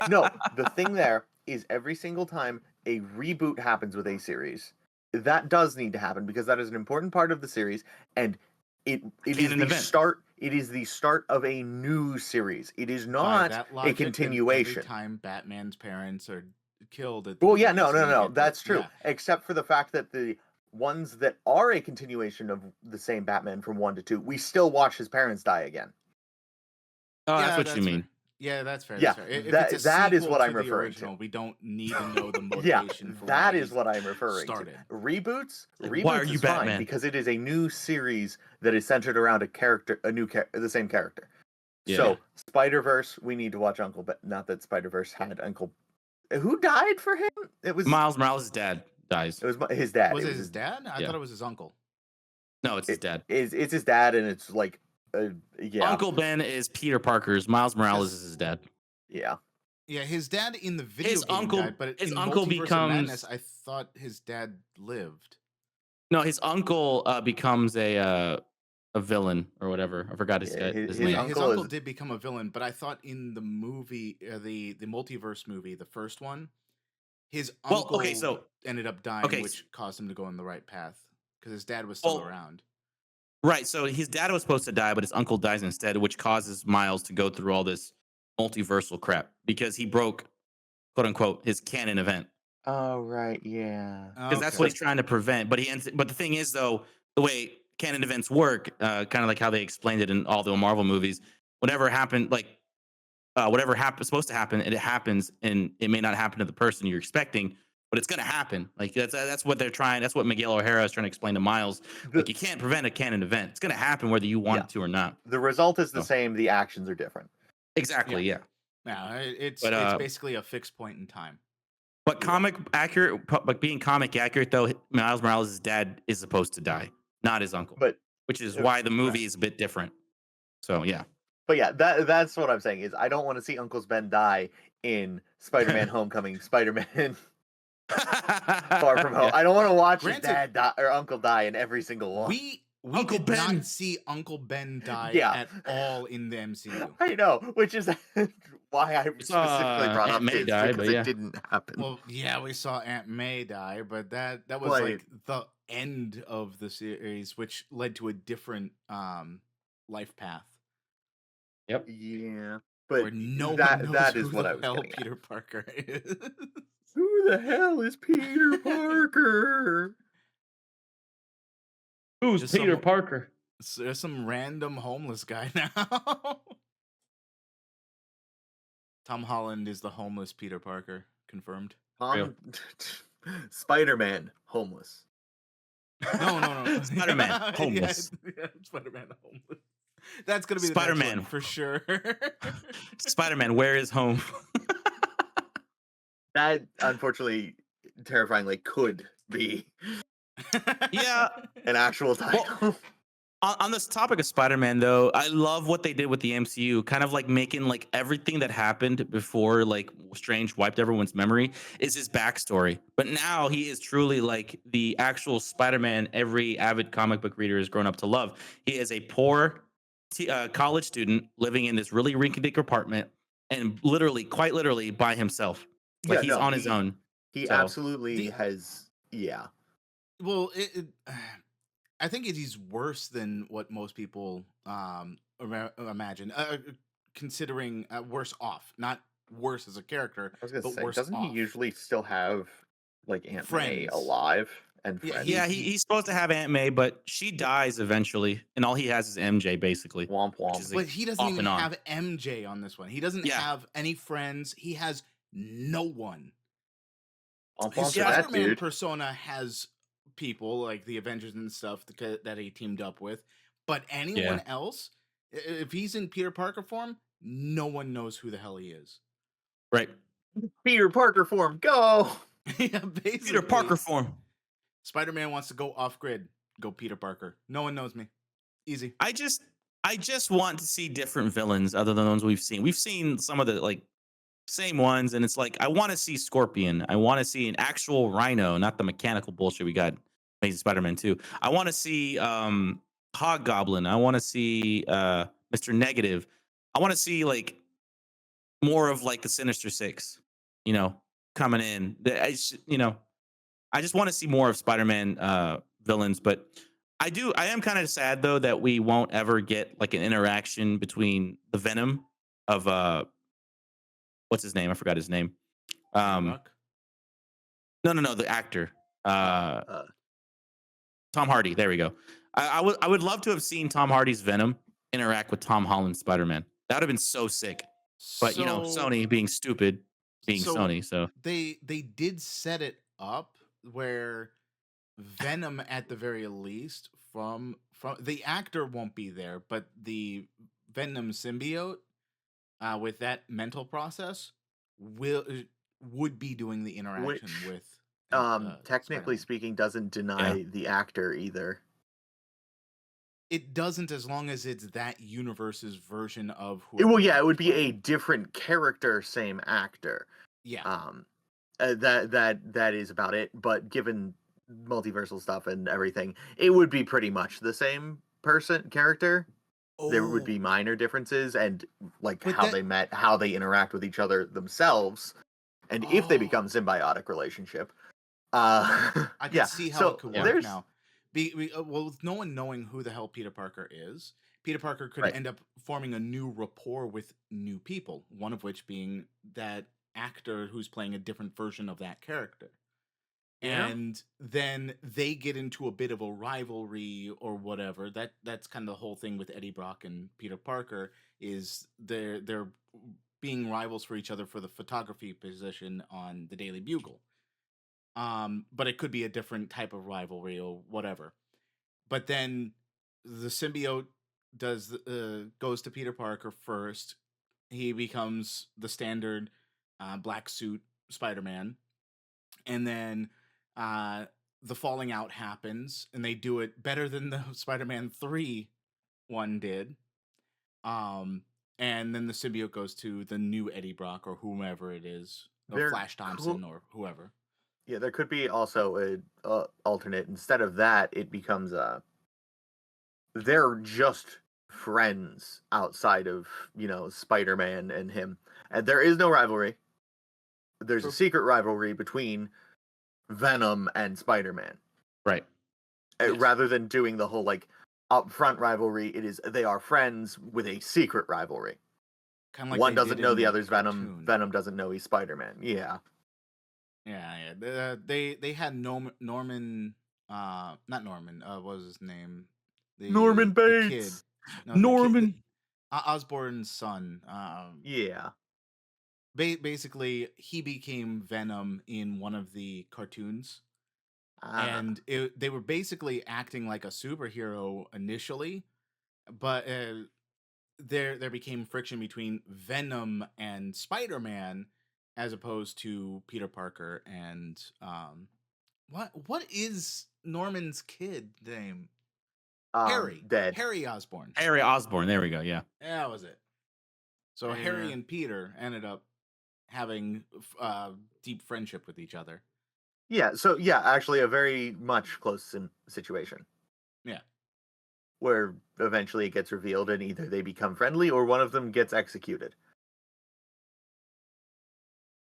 no, the thing there is every single time a reboot happens with a series, that does need to happen because that is an important part of the series, and it is Canon the event. start. It is the start of a new series. It is By not that a logic, then every continuation. time Batman's parents are killed at the Well, end yeah, of the no, no, series, you no, get the that's true. yeah. Except for the fact that the ones that are a continuation of the same Batman from 1 to 2, we still watch his parents die again. Oh, that's Yeah, what you that's fair. mean. Yeah, that's fair. Yeah, That's fair. If it's a that is sequel what I'm to the referring to. original, we don't need to know the Yeah, motivation for that why is he what I'm referring started. to. Reboots, Like, why are reboots you is fine Batman? because it is a new series that is centered around a character, the same character. Yeah. So Spider-Verse, we need to watch Uncle. But not that Spider-Verse had Uncle. Who died for him? It was Miles Morales' dad dies. it was his dad. Was It it was his dad? I Yeah. thought it was his uncle. No, it's his dad. It's his dad, and it's like, yeah, Uncle Ben is Peter Parker's. Miles Morales is his dad. yeah. Yeah, his dad in the video His game uncle- died, but his in uncle Multiverse of Madness, becomes- I thought his dad lived. No, his uncle becomes a villain or whatever. I forgot his, Yeah, his his name. Yeah, his uncle uncle is- did become a villain, but I thought in the movie, the multiverse movie, the first one, his Well, uncle okay, so- ended up dying, okay, which caused him to go on the right path because his dad was still Well, around. Right. So his dad was supposed to die, but his uncle dies instead, which causes Miles to go through all this multiversal crap because he broke, quote unquote, his canon event. Oh right, yeah. Because that's what he's trying to prevent. But but the thing is, though, the way canon events work, kind of like how they explained it in all the Marvel movies, whatever happened, like whatever supposed to happen, and it happens, and it may not happen to the person you're expecting, but it's going to happen. Like that's what they're trying. That's what Miguel O'Hara is trying to explain to Miles. Like you can't prevent a canon event. It's going to happen whether you want Yeah. it to or not. The result is the Oh. same. The actions are different. Exactly. Yeah. Yeah, it's But, basically a fixed point in time. But comic accurate, but being comic accurate though, Miles Morales' dad is supposed to die, not his uncle. But which is uh, why the movie right. is a bit different. So yeah. But yeah, that's what I'm saying is I don't want to see Uncle's Ben die in Spider-Man: Homecoming, Spider-Man Far From Home. Yeah. I don't want to watch Granted, his dad die, or Uncle die in every single one. We Uncle did Ben. not see Uncle Ben die Yeah. at all in the MCU. I know, which is why I specifically saw brought Aunt up May his die, because but yeah. it didn't happen. Well, yeah, we saw Aunt May die, but that was Like- like the end of the series, which led to a different life path Yeah, but where no that one knows that who is what the I was hell getting at. Peter Parker is. Who the hell is Peter Parker? Who's Just Peter some- Parker? There's some random homeless guy now. Tom Holland is the homeless Peter Parker. Confirmed. Spider-Man homeless. No. Spider-Man homeless. Yeah, Spider-Man homeless. That's gonna be the Spider-Man. next one for sure. Spider-Man, where is home? That unfortunately, terrifyingly, could be Yeah. an actual title. On this topic of Spider-Man, though, I love what they did with the MCU, kind of like making like everything that happened before like Strange wiped everyone's memory is his backstory. But now he is truly like the actual Spider-Man every avid comic book reader has grown up to love. He is a poor college student living in this really rinky-dink apartment and literally, quite literally, by himself. Like Yeah, he's no, on his own. He So- absolutely has. Yeah. Well, I think it is worse than what most people imagine. Considering worse off, not worse as a character, I was gonna but say, worse doesn't he off. usually still have like Aunt May Friends. alive and Yeah, friends? Yeah, he's supposed to have Aunt May, but she dies eventually, and all he has is MJ, basically. Womp Which womp. is But he doesn't off even and on. have MJ on this one. He doesn't Yeah. have any friends. He has no one. Womp His womp to that Spider-Man dude. persona has people like the Avengers and stuff that he teamed up with, but anyone else, if he's in Peter Parker form, no one knows who the hell he is. Right. Peter Parker form, go! Yeah, basically. Peter Parker form. Spider-Man wants to go off grid. Go Peter Parker. No one knows me. Easy. I just want to see different villains other than the ones we've seen. We've seen some of the like same ones, and it's like I want to see Scorpion. I want to see an actual Rhino, not the mechanical bullshit we got Amazing Spider-Man 2. I want to see Hobgoblin. I want to see Mr. Negative. I want to see like more of like the Sinister Six, you know, coming in. I just want to see more of Spider-Man villains, but I am kind of sad though that we won't ever get like an interaction between the Venom of what's his name? I forgot his name. Eddie Um Brock. no, the actor. Uh Uh, Tom Hardy. There we go. I would love to have seen Tom Hardy's Venom interact with Tom Holland's Spider-Man. That would have been so sick. But you know, So Sony being stupid, being so Sony. So they did set it up where Venom, at the very least, from the actor won't be there, but the Venom symbiote, with that mental process, will would be doing the interaction which, with technically Spider-Man. speaking, doesn't yeah. deny the actor either. It doesn't, as long as it's that universe's version of Well, whoever yeah, they're it would be a playing. different character, same actor. Yeah. Um, that is about it. But given multiversal stuff and everything, it would be pretty much the same character. There would be Oh, minor differences and like but how that they met, how they interact with each other themselves, and if they oh, become symbiotic relationship. I can Yeah. see how it So could Yeah. work there's now. Well, with no one knowing who the hell Peter Parker is, Peter Parker could right. end up forming a new rapport with new people. One of which being that actor who's playing a different version of that character. Yeah. And then they get into a bit of a rivalry or whatever. That's kind of the whole thing with Eddie Brock and Peter Parker, is they're being rivals for each other for the photography position on the Daily Bugle. But it could be a different type of rivalry or whatever. But then the symbiote goes to Peter Parker first. He becomes the standard black suit Spider-Man, and then uh, the falling out happens, and they do it better than the Spider-Man 3 one did. Um, and then the symbiote goes to the new Eddie Brock or whomever it is, or There Flash could, Thompson or whoever. yeah, there could be also a alternate. Instead of that, it becomes they're just friends outside of Spider-Man and him, and there is no rivalry. There's a True. secret rivalry between Venom and Spider-Man. Right. Yes. Rather than doing the whole like upfront rivalry, it is they are friends with a secret rivalry. Kind of like One they doesn't did know in the the other's Venom. cartoon. Venom doesn't know he's Spider-Man. Yeah. Yeah, yeah. They had Norman, not Norman. What was his name? Norman The kid. Bates. No, the kid. Norman. Osborn's son. Yeah. Basically, he became Venom in one of the cartoons, Ah. and they were basically acting like a superhero initially, but there became friction between Venom and Spider-Man, as opposed to Peter Parker and what is Norman's kid name? Dead. Harry Osborn. Harry Osborn. There we go. Yeah. Yeah, that was it. So Harry and Peter ended up having deep friendship with each other. Yeah. So yeah, actually, a very much close situation Yeah. where eventually it gets revealed, and either they become friendly or one of them gets executed.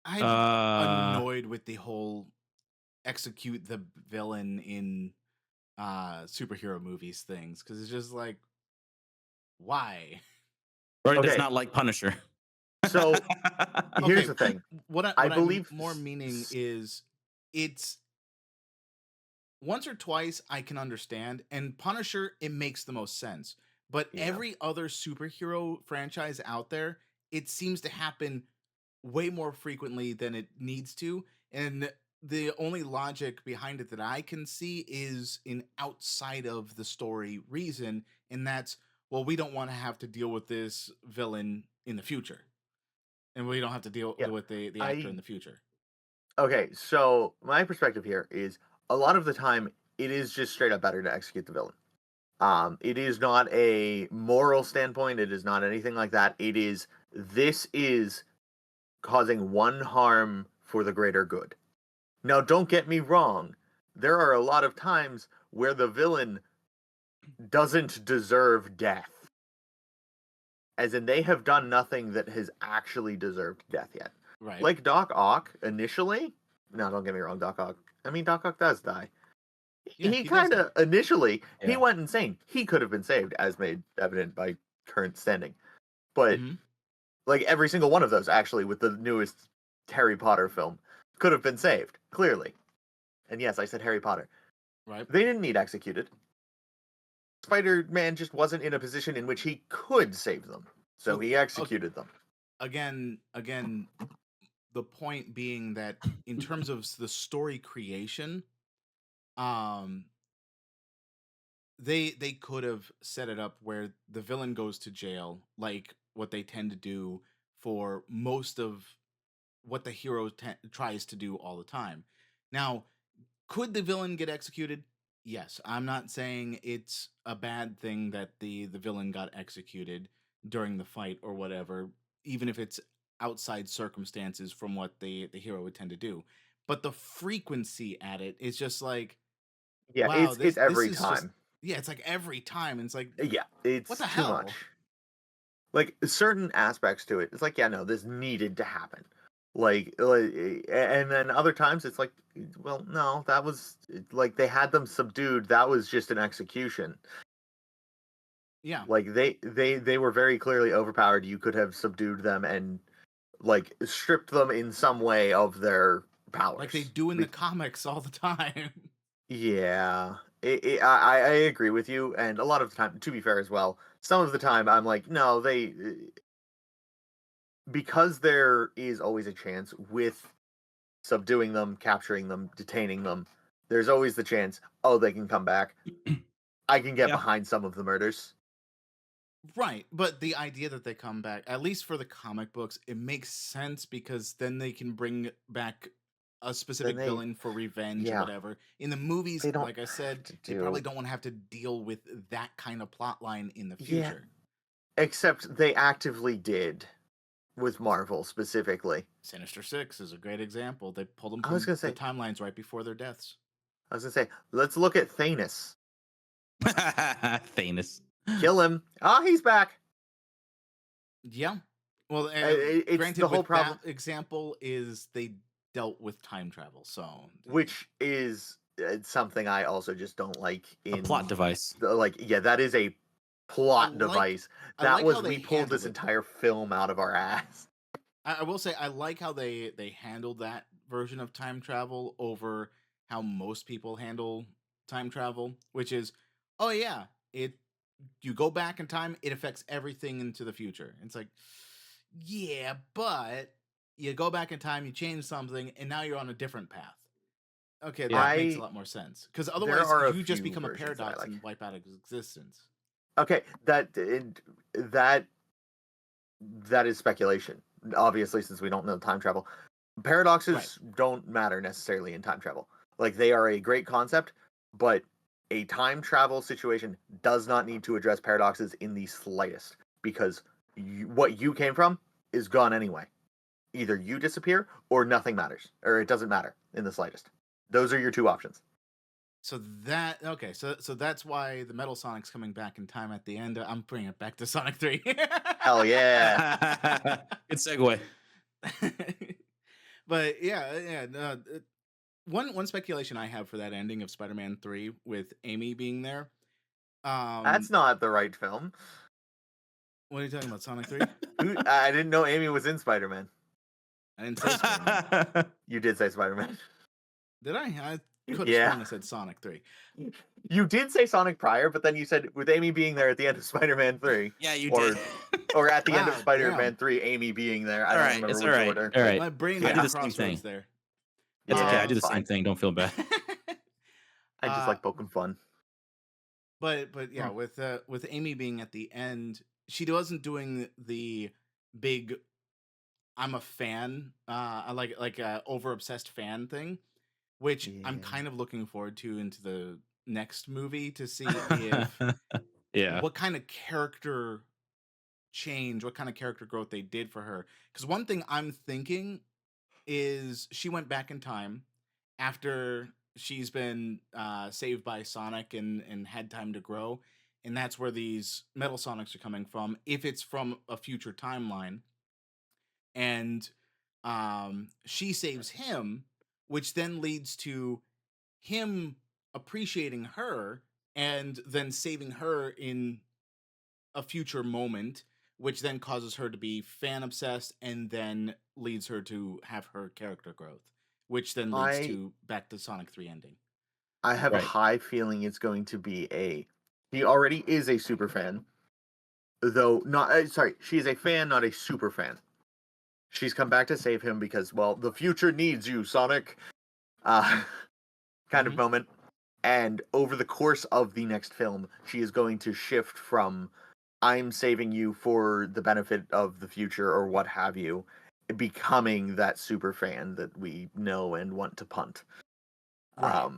I'm annoyed with the whole execute the villain in superhero movies things, because it's just like, why? Or does Okay. not like Punisher. So here's Okay, the thing. What I I'm believe more meaning is, it's once or twice I can understand, and Punisher, it makes the most sense. But Yeah. every other superhero franchise out there, it seems to happen way more frequently than it needs to. And the only logic behind it that I can see is in outside of the story reason, and that's, well, we don't want to have to deal with this villain in the future. And we don't have to deal Yeah. with the actor in the future. Okay, so my perspective here is a lot of the time it is just straight up better to execute the villain. It is not a moral standpoint. It is not anything like that. This is causing one harm for the greater good. Now, don't get me wrong. There are a lot of times where the villain doesn't deserve death. As in, they have done nothing that has actually deserved death yet. Right. Like Doc Ock initially. No, don't get me wrong, Doc Ock. I mean, Doc Ock does die. Yeah, He he does kind die. of initially he Yeah. went insane. He could have been saved, as made evident by current standing. But Mhm. like every single one of those, actually, with the newest Harry Potter film, could have been saved clearly. And yes, I said Harry Potter. Right. They didn't need executed. Spider-Man just wasn't in a position in which he could save them, so Well, he executed them. again, the point being that in terms of the story creation, um, they could have set it up where the villain goes to jail, like what they tend to do for most of what the hero tries to do all the time. Now, could the villain get executed? Yes. I'm not saying it's a bad thing that the villain got executed during the fight or whatever, even if it's outside circumstances from what the hero would tend to do. But the frequency at it is just like, Yeah, wow, it's this every is just, time. yeah, it's like every time, and it's like, Yeah, what it's the too much. hell? Like certain aspects to it, it's like, yeah, no, this needed to happen. And then other times it's like, well, no, that was like they had them subdued. That was just an execution. Yeah. Like they were very clearly overpowered. You could have subdued them and like stripped them in some way of their powers. Like they do in the comics all the time. Yeah, I agree with you, and a lot of the time, to be fair as well, some of the time I'm like, no, they because there is always a chance with subduing them, capturing them, detaining them. There's always the chance, oh, they can come back. I can get Yeah. behind some of the murders. Right, but the idea that they come back, at least for the comic books, it makes sense because then they can bring back a Then specific villain for revenge or yeah, whatever. In the movies, they don't like I have said, to they probably do. don't want to have to deal with that kind of plot line in the Yeah, future. except they actively did with Marvel specifically. Sinister Six is a great example. They pulled them I was from gonna the say, timelines right before their deaths. let's look at Thanos. Thanos. Kill him. Ah, he's back. Yeah. Well, It's granted, the whole with that problem, example, is they dealt with time travel, so which is something I also just don't like A plot in device. like, yeah, that is a I plot like device. I That like how was they we pulled handled this it though. entire film out of our ass. I will say I like how they handled that version of time travel over how most people handle time travel, which is, oh yeah, it you go back in time, it affects everything into the future. It's like, yeah, but you go back in time, you change something, and now you're on a different path. Okay, Yeah. that makes a I lot more sense. Because There otherwise, are a you just few become a versions that I paradox like. and wipe out existence. Okay, that is speculation. Obviously, since we don't know time travel, Right. paradoxes don't matter necessarily in time travel. Like they are a great concept, but a time travel situation does not need to address paradoxes in the slightest because what you came from is gone anyway. Either you disappear or nothing matters, or it doesn't matter in the slightest. Those are your two options. So that okay, so that's why the Metal Sonic's coming back in time at the end. I'm bringing it back to Sonic 3. Hell yeah. Good segue. But yeah, no, one speculation I have for that ending of Spider-Man 3 with Amy being there. That's not the right film. What are you talking about, Sonic 3? I didn't know Amy was in Spider Man. I didn't say Spider-Man. You did say Spider Man. Did I? I could have Yeah. sworn I said Sonic 3. You did say Sonic prior, but then you said with Amy being there at the end of Spider Man 3. Yeah, you or, did. Or at the end of Wow, Spider damn. Man 3, Amy being there. I All don't right, remember it's which all right. order. All right. My brain I went do to the same crossroads thing. there. It's okay. I do the fine. same thing. Don't feel bad. I just Uh, like poking fun. but yeah, with Amy being at the end, she wasn't doing the big I'm a fan, I like a over obsessed fan thing, which I'm Yeah. kind of looking forward to into the next movie to see if Yeah. what kind of character change, what kind of character growth they did for her. Because one thing I'm thinking is she went back in time after she's been saved by Sonic and had time to grow, and that's where these Metal Sonics are coming from. If it's from a future timeline, and she saves him, which then leads to him appreciating her and then saving her in a future moment, which then causes her to be fan obsessed and then leads her to have her character growth, which then leads I to back to Sonic 3 ending. I have a Right. high feeling it's going to be a. He already is a super fan, though not. Sorry, she is a fan, not a super fan. She's come back to save him because, well, the future needs you, Sonic. Uh, kind of Mhm. moment. And over the course of the next film, she is going to shift from "I'm saving you for the benefit of the future" or what have you, becoming that super fan that we know and want to punt. Right.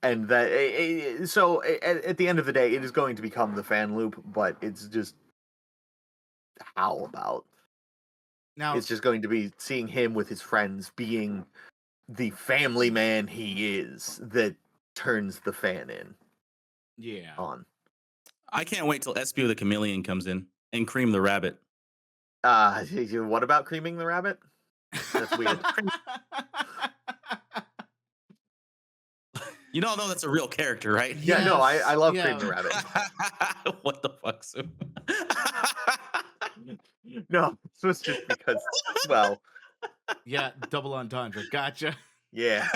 And that so at the end of the day, it is going to become the fan loop, but it's just how about Now, it's just going to be seeing him with his friends being the family man he is that turns the fan in yeah. on. I can't wait till Espio the Chameleon comes in and Cream the Rabbit. What about creaming the rabbit? That's weird. You don't know that's a real character, right? Yeah, no, I Yes, love yeah. cream the rabbit. What the fuck, Sue? No, this was just because, well, Yeah, double entendre. Gotcha. yeah.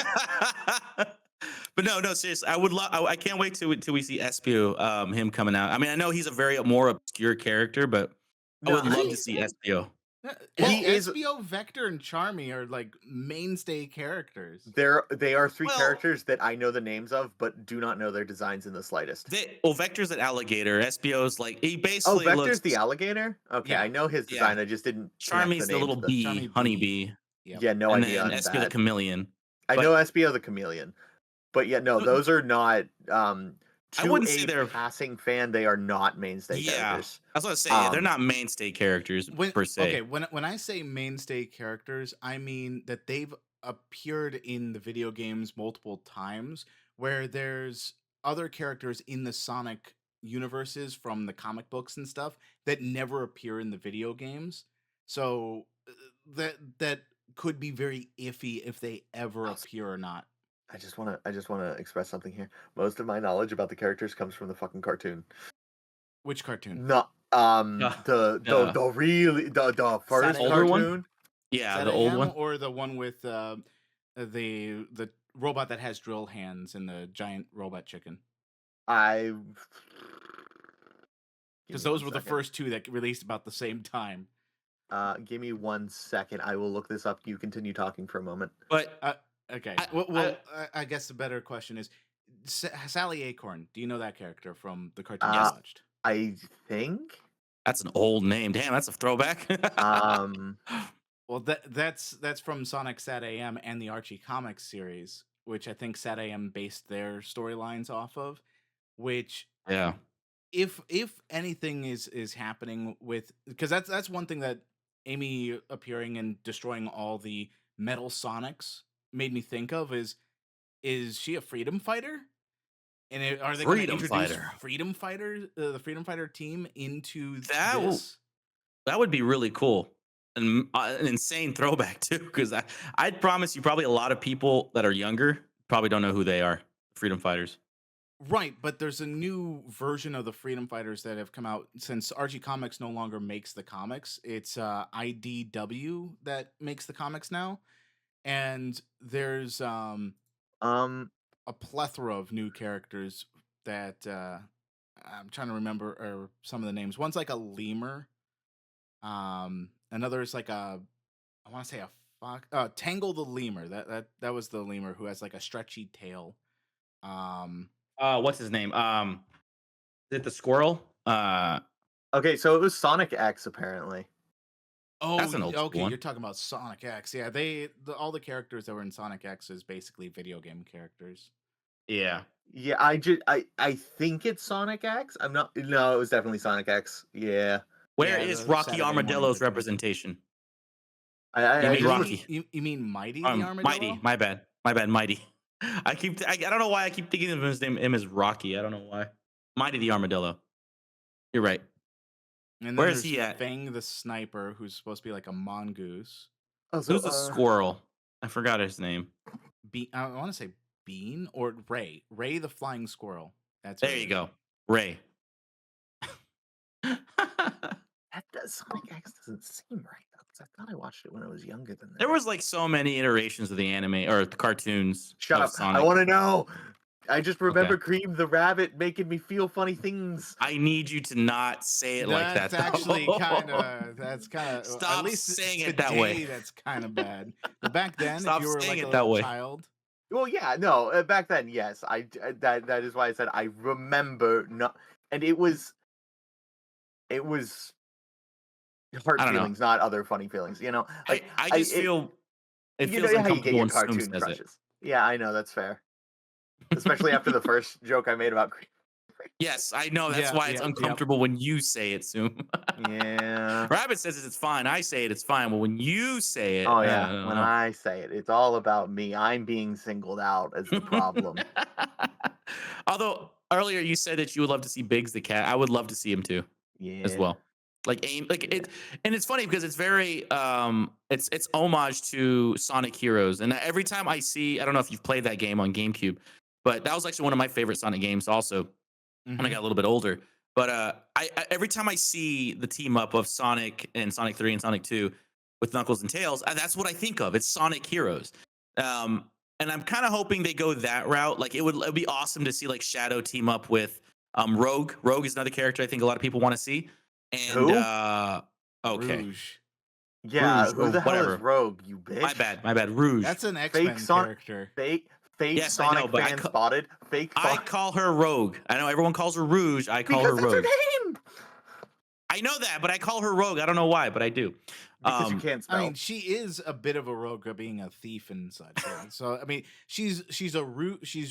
But no, seriously. I would love. I can't wait till we see Espio, him coming out. I mean, I know he's a very more obscure character, but I No, would love to I see Espio. He is. Espio, Vector, and Charmy are like mainstay characters. They are three Well, characters that I know the names of, but do not know their designs in the slightest. Vector's an alligator. Espio's like he Oh, basically Vector's the looks. alligator? Okay, Yeah. I know his Yeah, design. I just didn't connect the Charmy's the name little to the. bee, Charmy bee. honeybee, Yep. Yeah, no and idea then on Espio the that. chameleon. I know But Espio the chameleon, but yeah, no, those are not. I To wouldn't say a they're. passing fan, they are not mainstay Yeah, characters. I was gonna say they're Um, not mainstay characters When per se. okay, when I say mainstay characters, I mean that they've appeared in the video games multiple times, where there's other characters in the Sonic universes from the comic books and stuff that never appear in the video games. So that could be very iffy if they ever Also, appear or not. I just wanna express something here. Most of my knowledge about the characters comes from the fucking cartoon. Which cartoon? No, Uh, the really the first Saturday older one. cartoon. Yeah, the 7 old a.m. one. or the one with the robot that has drill hands and the giant robot chicken? I give Because me one those were the second. first two that released about the same time. Give me 1 second. I will look this up. You continue talking for a moment. But Okay. I, Well, I guess the better question is Sally Acorn. Do you know that character from the cartoon you Uh, watched? I think. that's an old name. Damn, that's a throwback. Well, that's from Sonic Sat AM and the Archie Comics series, which I think Sat AM based their storylines off of. Which, Yeah. if anything is happening with, because that's one thing that Amy appearing and destroying all the metal Sonics made me think of is she a freedom fighter? And are they going to Freedom introduce Fighter. freedom fighter, the freedom fighter team into That will, this? that would be really cool. And an insane throwback too, because I'd promise you, probably a lot of people that are younger probably don't know who they are. Freedom fighters. Right, but there's a new version of the freedom fighters that have come out since Archie Comics no longer makes the comics. It's IDW that makes the comics now, and there's Um, a plethora of new characters that I'm trying to remember some of the names. One's like a lemur. Another is like a, I want to say a fox. Tangle the lemur. That was the lemur who has like a stretchy tail. Um, What's his name? Is it the squirrel? okay, so it was Sonic X apparently. oh, That's an old school okay. one. You're talking about Sonic X. Yeah, all the characters that were in Sonic X is basically video game characters. Yeah. Yeah, I think it's Sonic X. I'm not. No, it was definitely Sonic X. Yeah, Where Yeah, is the Rocky Saturday morning Armadillo's cartoon. representation? I You I mean just Rocky? You mean Mighty the Mighty. armadillo? My bad. My bad. Mighty. I don't know why I keep thinking of him as Rocky. I don't know why. Mighty the Armadillo. You're right. And Where then is there's he at? Fang the sniper, who's supposed to be like a mongoose. Oh, so Who's the squirrel? I forgot his name. I want to say Bean or Ray. Ray the flying squirrel. That's who There it you is. go. Ray. Sonic X doesn't seem right though, because I thought I watched it when I was younger than There that. was like so many iterations of the anime or the cartoons Shut of up! I Sonic. want to know. I just remember Okay. Cream the rabbit making me feel funny things. I need you to not say it like that. That's actually kind though. of at Stop least saying it that way. today that's kind of bad. But back then, if Stop you were saying like a it that little way. child, Well, yeah, no, back then, yes, that is why I said I remember not, and it was hard I don't know. feelings, not other funny feelings. You know, like I just feel it you know feels how you get uncomfortable your when Soom cartoon says it. crushes. Yeah, I know that's fair, especially after the first joke I made about. Yes, I know. That's Yeah, why it's yeah, yep. uncomfortable when you say it, Soom. Yeah. Rabbit says it's fine. I say it's fine. But when you say it, Oh I yeah, don't when know. I say it, it's all about me. I'm being singled out as the problem. Although earlier you said that you would love to see Biggs the cat. I would love to see him too, as Yeah. well. Like aim, like Yeah. it, and it's funny because it's very, it's homage to Sonic Heroes. And every time I see, I don't know if you've played that game on GameCube, but that was actually one of my favorite Sonic games. Also, when I Mhm. got a little bit older. But I every time I see the team up of Sonic and Sonic 3 and Sonic 2 with Knuckles and Tails, that's what I think of. It's Sonic Heroes. And I'm kind of hoping they go that route. Like it'd be awesome to see like Shadow team up with Rogue. Rogue is another character I think a lot of people want to see. And Who? okay. Rouge. Yeah, Rouge who or the hell is whatever. Rogue? You bitch. My bad. Rouge. That's an Fake X-Men Sonic. character. Fake Yes, I know, Sonic but fan spotted. Fake. I call her Rogue. I know everyone calls her Rouge. I call Because her that's her Rogue. name. I know that, but I call her Rogue. I don't know why, but I do. Because you can't spell. I mean, she is a bit of a rogue, being a thief and such. Yeah. So I mean, she's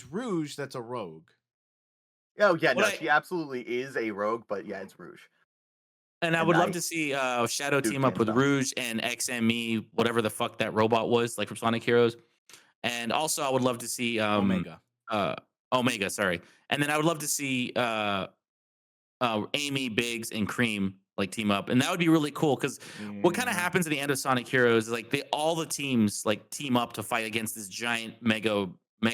Rouge. That's a rogue. Oh yeah, What no, I she absolutely is a rogue, but yeah, it's Rouge. and I And would love I to see Shadow dude team up can't with spell. Rouge and XME, whatever the fuck that robot was, like from Sonic Heroes. And also, I would love to see Omega. uh, Omega. Sorry, and then I would love to see Amy, Biggs, and Cream like team up, and that would be really cool. Because what kind of Yeah. happens at the end of Sonic Heroes is like all the teams like team up to fight against this giant mega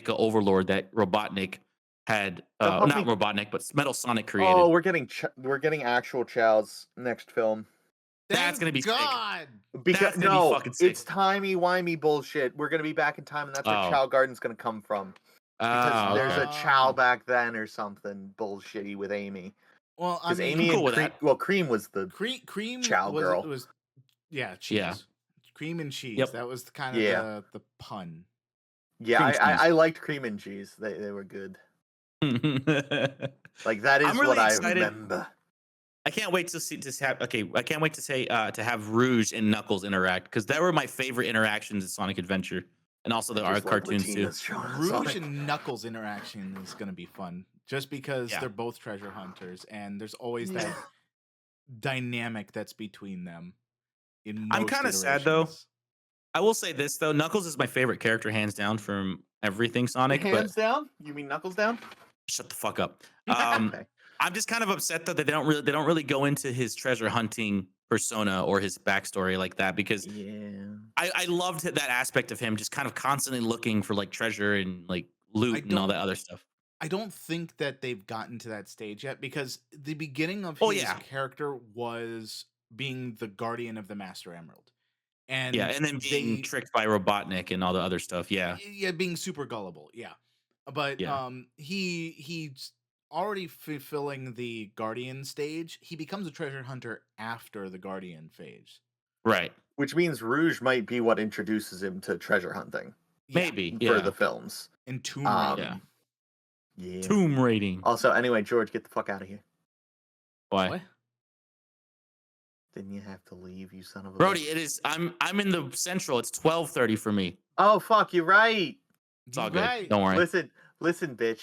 overlord that Robotnik had. Don't help Not me. Robotnik, but Metal Sonic Oh, created. we're getting actual Chow's next film. That's gonna Thank be sick. God. Because That's gonna be no, fucking sick. it's timey-wimey bullshit. We're gonna be back in time, and that's where Oh. Chow Garden's gonna come from. Because Oh, there's okay. a Chow Oh. back then or something bullshitty with Amy. Well, I Because mean, Amy cool and with Cream, that. well, Cream was the cream Chow girl. was yeah, cheese. Yeah. Cream and cheese. Yep. That was kind of Yeah. the pun. Yeah, Cream cheese. I liked Cream and Cheese. They were good. Like that is I'm really what I excited. remember. I can't wait to see I can't wait to say to have Rouge and Knuckles interact because they were my favorite interactions in Sonic Adventure and also the I art just like what cartoons too. Tina's showing on Rouge Sonic. and Knuckles interaction is going to be fun, just because Yeah. they're both treasure hunters, and there's always Yeah. that dynamic that's between them. In I'm most kinda sad, though. iterations. I will say this though, Knuckles is my favorite character hands down from everything Sonic, but Hands down? You mean Knuckles down? shut the fuck up. Okay. I'm just kind of upset that they don't really go into his treasure hunting persona or his backstory like that because Yeah. I loved that aspect of him just kind of constantly looking for like treasure and like loot and all that other stuff. I don't think that they've gotten to that stage yet, because the beginning of Oh, his yeah. character was being the guardian of the Master Emerald, and Yeah, and then being tricked by Robotnik and all the other stuff. Yeah. yeah, being super gullible. Yeah, but Yeah. he's already fulfilling the guardian stage. He becomes a treasure hunter after the guardian phase. Right. Which means Rouge might be what introduces him to treasure hunting Yeah, Maybe. for Yeah. the films. and tomb Um, raiding. Yeah. Tomb raiding. Also, anyway, George, get the fuck out of here. Why? What? Didn't you have to leave, you son of a Brody, bitch? it is I'm in the central. It's 12:30 for me. Oh fuck, you're right. It's all Right. good. Don't worry. Listen, bitch.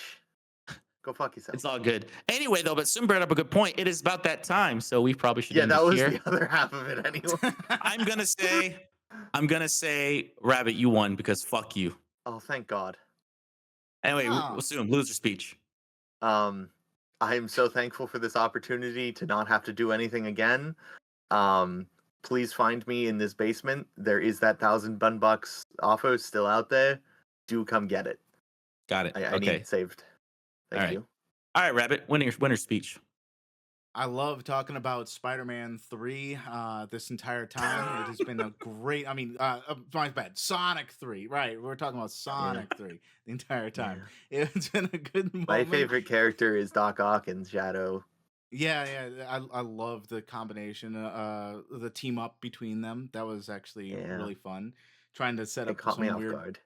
Go fuck yourself. It's all good. Anyway, though, but Sim brought up a good point. It is about that time, so we probably should Yeah, end that it was here. the other half of it anyway. I'm gonna say, Rabbit, you won because fuck you. Oh, thank God. Anyway, Oh. we'll assume loser speech. I am so thankful for this opportunity to not have to do anything again. Please find me in this basement. There is that $1,000 offer still out there. Do come get it. Got it. I need Okay. it saved. Thank Alright. you. All right, Rabbit. Winner speech. I love talking about Spider-Man 3 this entire time. It has been a great, I mean, my bad. Sonic 3, right? We're talking about Sonic 3 the entire time. It's been a good moment. My favorite character is Doc Ock and Shadow. Yeah, I love the combination, the team up between them. That was actually Yeah. really fun. Trying to set It up caught me some off weird guard.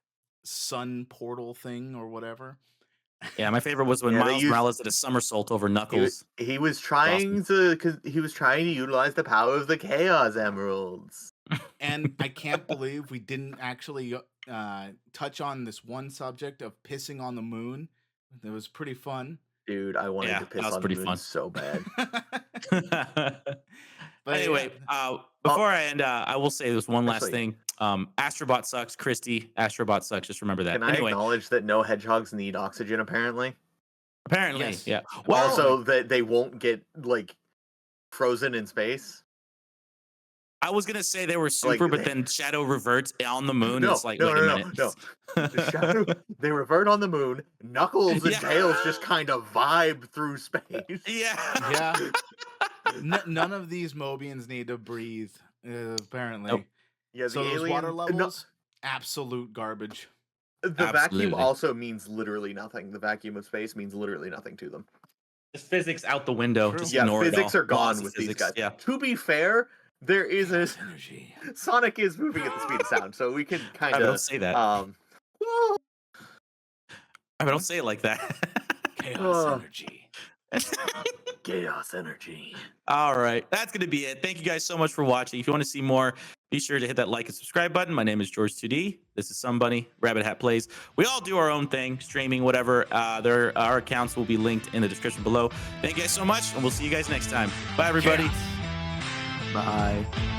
sun portal thing or whatever. Yeah, my favorite was when Yeah, they Miles used- Morales did a somersault over Knuckles. He was trying to, cause he was trying to utilize the power of the Chaos Emeralds. And I can't believe we didn't actually touch on this one subject of pissing on the moon. It was pretty fun. Dude, I wanted Yeah, to that piss was on pretty the moon fun. so bad. But Anyway, yeah, before I end, I will say this one last Actually- thing. Astrobot sucks. Christy, Astrobot sucks. Just remember that. Can I Anyway, acknowledge that no hedgehogs need oxygen, apparently? apparently, Yes. yeah. Well, Also, that they won't get, like, frozen in space. I was gonna say they were super, but they- then Shadow reverts on the moon. No, and it's like, no, wait a no, minute. no. The Shadow, they revert on the moon. Knuckles and Yeah. Tails just kind of vibe through space. Yeah. yeah. None of these Mobians need to breathe, apparently. Nope. Yeah, the So those alien, water levels, absolute garbage. the vacuum Absolutely. also means literally nothing. The vacuum of space means literally nothing to them. Just physics out the window. True. Just Yeah, ignore it physics all. are gone Laws of with these physics, guys. Yeah. To be fair, there is a Chaos energy. Sonic is moving at the speed of sound, so we can kind I don't of say that. well, I don't say it like that. Chaos Oh. energy. chaos energy. All right. That's going to be it. Thank you guys so much for watching. If you want to see more, be sure to hit that like and subscribe button. My name is George2D. This is Somebunny. Rabbit Hat Plays. We all do our own thing, streaming, whatever. Our accounts will be linked in the description below. Thank you guys so much, and we'll see you guys next time. Bye, everybody. Chaos. Bye.